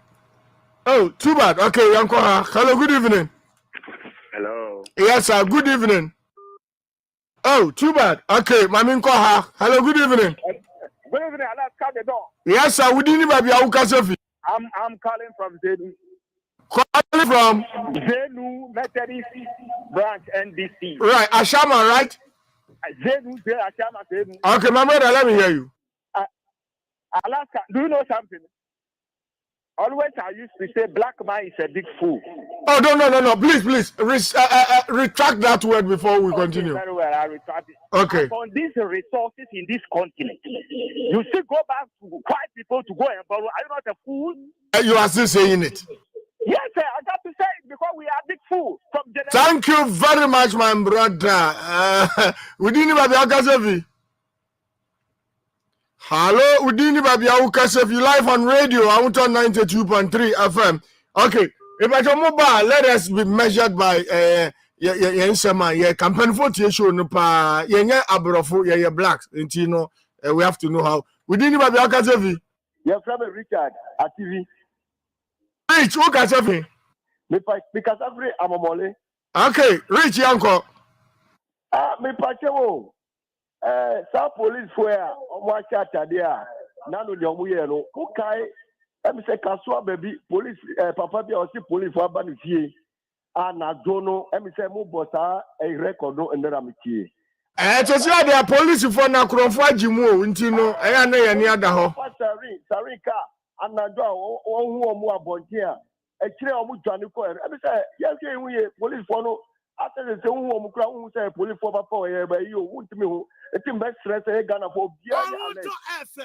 Oh, too bad. Okay, Yanko. Hello, good evening. Hello. Yes, sir. Good evening. Oh, too bad. Okay, Mamin Koha. Hello, good evening. Good evening, Alaska the door. Yes, sir. We didn't even be Aukasefi. I'm calling from Zenu. Calling from Zenu Methodist Branch NDC. Right, Ashama, right? Zenu, Ashama, Zenu. Okay, my brother, let me hear you. Alaska, do you know something? Always I used to say black man is a big fool. Oh, no. Please. Retract that word before we continue. Very well, I retract it. Okay. On these resources in this continent, you still go back to white people to go and borrow. Are you not a fool? You are still saying it. Yes, sir. I got to say it because we are big fools. Thank you very much, my brother. We didn't even be Aukasefi. Hello, Udini Babia Ukasefi live on radio. I want on 92.3 FM. Okay, if I come mobile, let us be measured by campaign for show no pa abrofo blacks. We have to know how. Udini Babia Ukasefi. Your friend Richard at TV. Rich Ukasefi. Because every amomole. Okay, Rich Yanko. Me pachewo. Some police were on Saturday. Nano the Omuyeno. Okay, I'm say Kasua baby police. Papa be also police for Banifie. And I don't know. I'm say Mubota a record no and then I'm here. To say they are police for na Krofwa Jimu. Intino. I know any other ho. Sarika. And I do who more bontia. A chair of Mutaniko. I'm say yes, we police for no. after the same woman who say police for papa by you won't me who a team best stress a gun for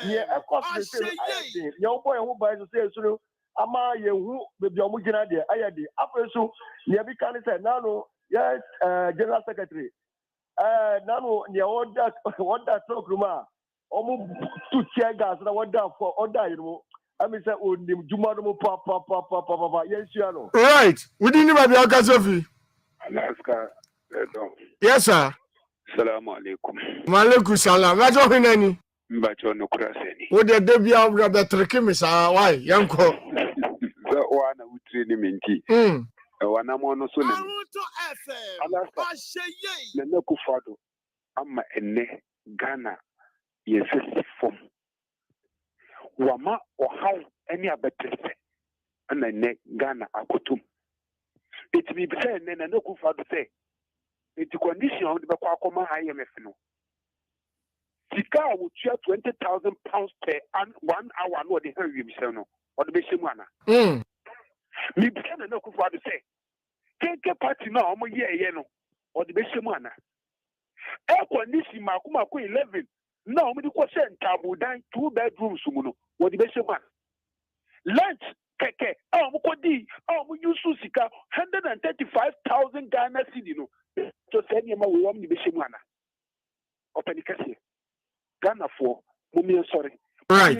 yeah of course the same your boy who buys the same so ama ye who baby omugina there ayade after so near be can say now yes general secretary now near order talk room omu to chair gas na order for order you know I mean say o nim juma no papa yes you know right we didn't even be okasofi Alaska. yes sir Assalamu alaikum. Malaikum salam gajo hinani Mbacho no kuraseni. wo de bia wo be treke me sa why yanko So wana utreni minti. Wana mono so na. Alaska. Na nakufado ama enne Ghana yesi form. Wama ohaw eni abetrese. Ana ne Ghana akotum. It me be say na nakufado say it condition on the Bakoma IMF no. Sika would share 20,000 pounds per 1 hour no the hell you no or the Bishimana. Me begin to know what to say. Take a party now, I'm a year no or the Bishimana. Air condition Makuma 11. No, me the question tabu down 2 bedrooms sumuno or the Bishimana. Lunch keke mukodi munyusu sika 135,000 Ghana cedi no to send you we want the Bishimana. Open the Ghana for mummy sorry. Right.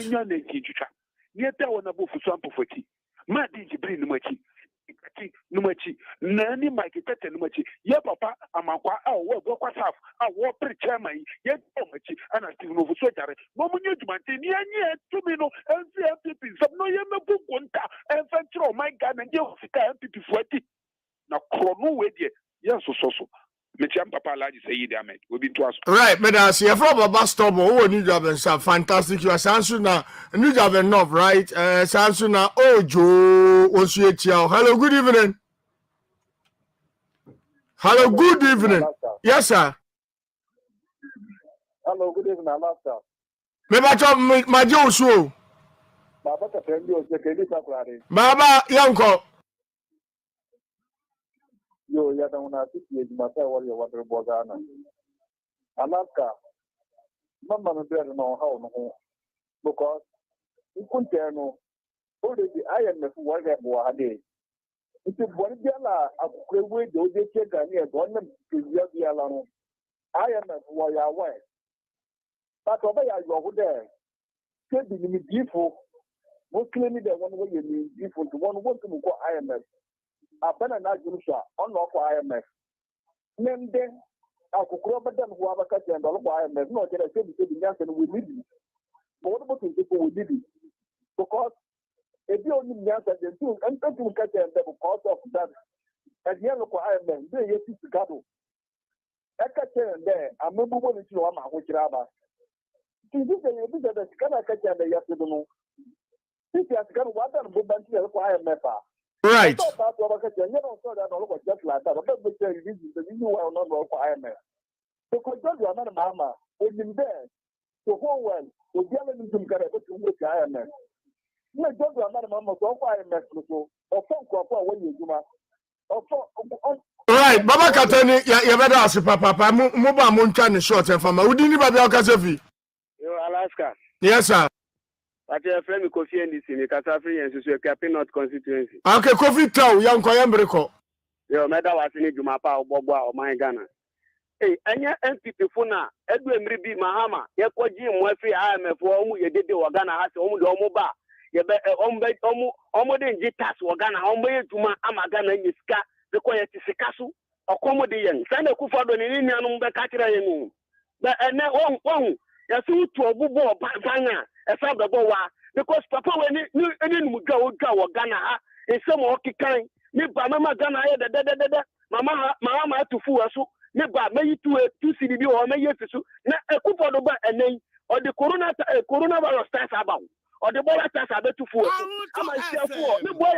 Nieta wana bofu swampo foti. Ma di jibri numachi. Numachi. Nani Mike Tete numachi. Ye papa amakwa wo kwa saf. Wo pre-chairman. Ye numachi. Ana Steve Novo Sojare. Momu nyu jumante. Ni anye tumino. MPP. Sabno ye mebu konta. Enfantro my Ghana. Ye ufika MPP foti. Na krono wedye. Ye so. Papa Laji say Idi Ahmed. We'll be to us. Right, but I see from Baba Storm, who new job and stuff. Fantastic. You are Sansuna, new job enough, right? Sansuna, Joe, hello, good evening. Hello, good evening. Yes, sir. Hello, good evening, Alaska. Maybe I talk my Joe show. Baba, Yanko. Yo, ya da una city e masa wali wa de bogana. Alaska. Mama no be no how no because ikunte no already IMF wa ga bo ade. Iti boni bia la akukrewe de oje che Gani e don nam bia bia la no. IMF wa ya wa. But oba ya yo ho de. Ke bi ni bifo. Mo claim de one way ni bifo to one want to go IMF. Abana na junusha on for IMF. Nende akukuro badan who have a cat and all IMF. No, get a said we need it. But what about people we need it? Because if you only answer the two and to catch them because of that, and the other IMF, they get to Gado. I catch them there, I'm moving into Ama, which Raba. This is the Scana catch and the Yasuno. This has got what I'm going to IMF. Right. Just like that. This is the reason why I'm not going for IMF. Because you are not a mama. When you're there, the whole world will be able to get a with IMF. You are not a mama, so IMF, or phone call when you do right, Baba Katani, you better ask Papa, Muba Muntan short and from Udini Babia Kasafi. Yo, Alaska. Yes, sir. But your friend Kofi and this in the Kasafri and Susu not constituency. Okay, Kofi Tau, young Koyambriko. Yo, Meda was in Jumapa or Bogwa or my Ghana. Hey, and your MPP Funa, Edwin Ribi Mahama, Yakoji, Murphy, IMF, Omu, Yedi, Wagana, has Omu, Omuba, Yabe, Omu, Jitas, Wagana, Omu, Juma, Amagana, Yiska, the Koyat Sikasu, or Comodian, Sanda Kufado in Indian Katira. But and then one, Yasu to a bubo, Banga. Because Papa when you go Ghana in some hockey kind, Mama Ghana, Mama to fool us, may two CDB or may you a coupon and name or the coronavirus tax about or the boy tax about to fool. I'm a share for the boy,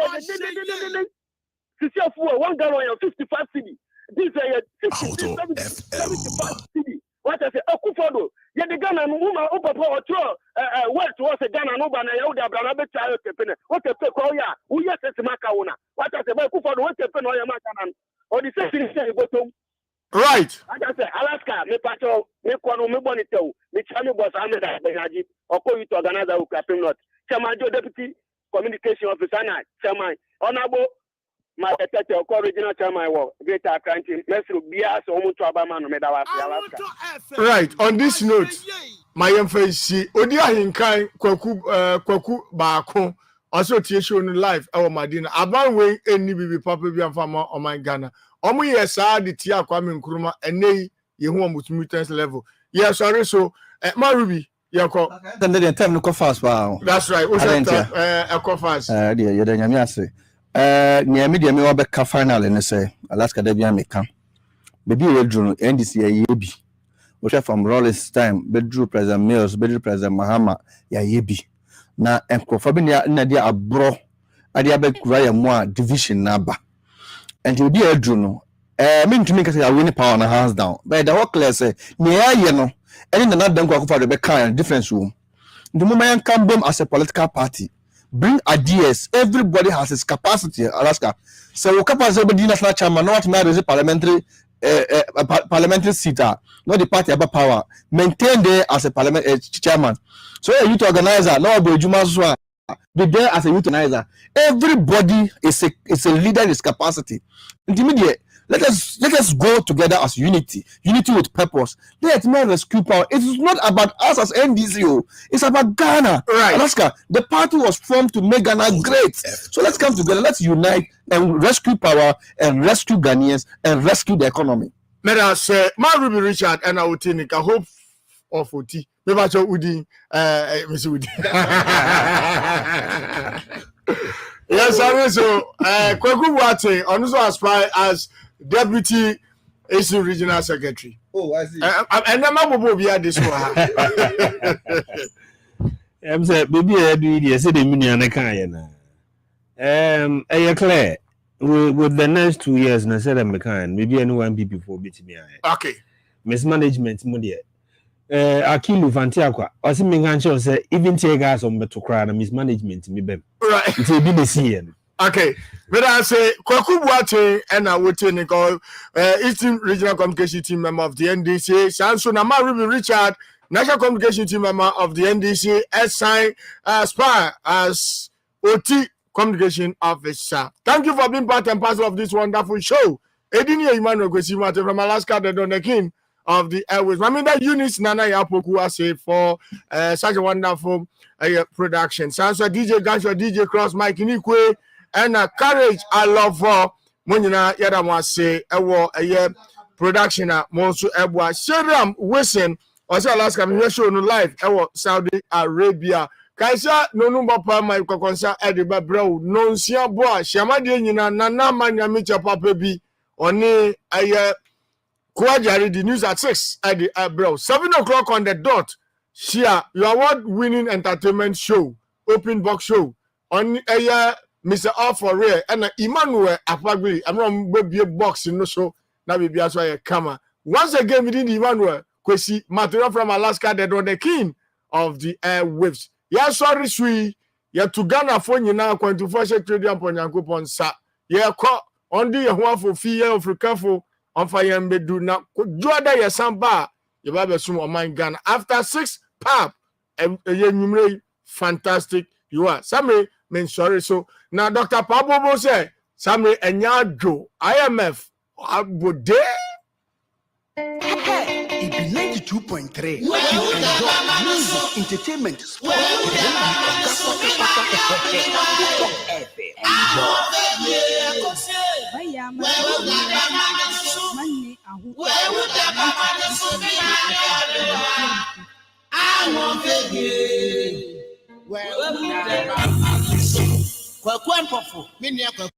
1 gallon 55 city. These are 75 city. What I say, Okufodo, yet the Ghana woman open for what was a Ghana Noba and Yoda Branabe Child. What a pecoya, who yes, Makauna. What I say, Okufodo, what a pen or Yamakan. or the same thing say bottom. Right. I just say Alaska, me patrol, me kwano, me bonito, me chami boss Ahmed Benaji, or call it organizer who clapping not. Chairman Joe Deputy Communication Officer, Chairman, Honorable, my or call regional chairman, greater country, let's be as almost to Abama, no matter Alaska. Right. On this note, my emphasis, Odia Hinkai, Kwaku Bako, also show in life, our Madina, about way any baby papa be a farmer on my Ghana. Omo yes, the Tia Kwame Nkrumah, and nay, you home with mutants level. Yes, sorry, so, Marubi, Yako. Then the time no fast, wow. That's right. What's that? Echo fast. Dear, you're the Yamiase. Near media, me over final, and say, Alaska, Debian may come. Baby, you're June, NDC, yebi. Which from Rollins time, bedroom President Mills, bedroom President Mahama, ya yebi. Na Encofabinia, Nadia, a bro, Adiabe Kuraya Moa, division number. And you'll be a Juno. Mean to make a winning power on a hands down. But the whole class say, near you know, and in the not go for the back in different room. The moment come boom as a political party. Bring ideas. Everybody has his capacity, Alaska. So, capacity national chairman, not marriage parliamentary seat, not the party about power. Maintain there as a parliament chairman. So, a youth organizer, no Bojuma be there as a youth organizer. Everybody is a leader in his capacity. Intermediate. Let us go together as unity with purpose. Let me rescue power. It is not about us as NDCO. It's about Ghana. Right. Alaska. The party was formed to make Ghana great. So let's come together. Let's unite and rescue power and rescue Ghanaians and rescue the economy. May I say, Ruby Richard and I will take a hope of OT. Maybe I should Udi, Mr. Udi. Yes, I so. Kwaku Wate also aspire as Deputy AC Regional Secretary. Oh, I see. And I'm not be at this one. I'm saying, baby, I do it. I said, the million I can't. I clear with the next 2 years, and I said, I'm kind. Maybe anyone be before beating me. Okay. Mismanagement, Mudia. Akilu Fantiaqua. I see me answer say, even take us on better crowd and mismanagement, me bem. Right. It will be the scene. Okay, but I say Kwaku Boateng and I would take Eastern Regional Communication Team member of the NDC. Sanso Nama Ruby Richard, National Communication Team member of the NDC, aspire as OT Communication Officer. Thank you for being part and parcel of this wonderful show. Edinia Emmanuel Gwesimate from Alaska, the king of the airways. I mean that units Nana Yapoku say for such a wonderful production. Sanso DJ Gansho, DJ Cross, Mike Inikwe. And courage I love for Munina Yadamwa say a production at Monsu Ebwa Shadam Wilson or Alaska show no live Saudi Arabia. Kaisa no number pa my kokonsa ediba bro no sia boa shama de nyina nana manya mecha papa bi oni aye Kwajari the news at 6 at the bro 7 o'clock on the dot. Share your award-winning entertainment show, open box show on aye Mr. All for Real and Emmanuel Apagui. I'm not be a box in no show. Now be as why camera. Once again, within the Emmanuel, Kwesi material from Alaska, the king of the airwaves. Yeah, sorry, sweet. Yeah, to Ghana phone you now 24 secretary upon Yankupon sa. Yeah, call on the one for fear of careful on fire and do now. Joda ya samba. You have some of mine Ghana. After 6 pap, and fantastic. You are. Some men sorry. So now Dr. Pablo say, some Enyado, IMF, Abude. It be 92.3. You enjoy music, entertainment, sport. Well,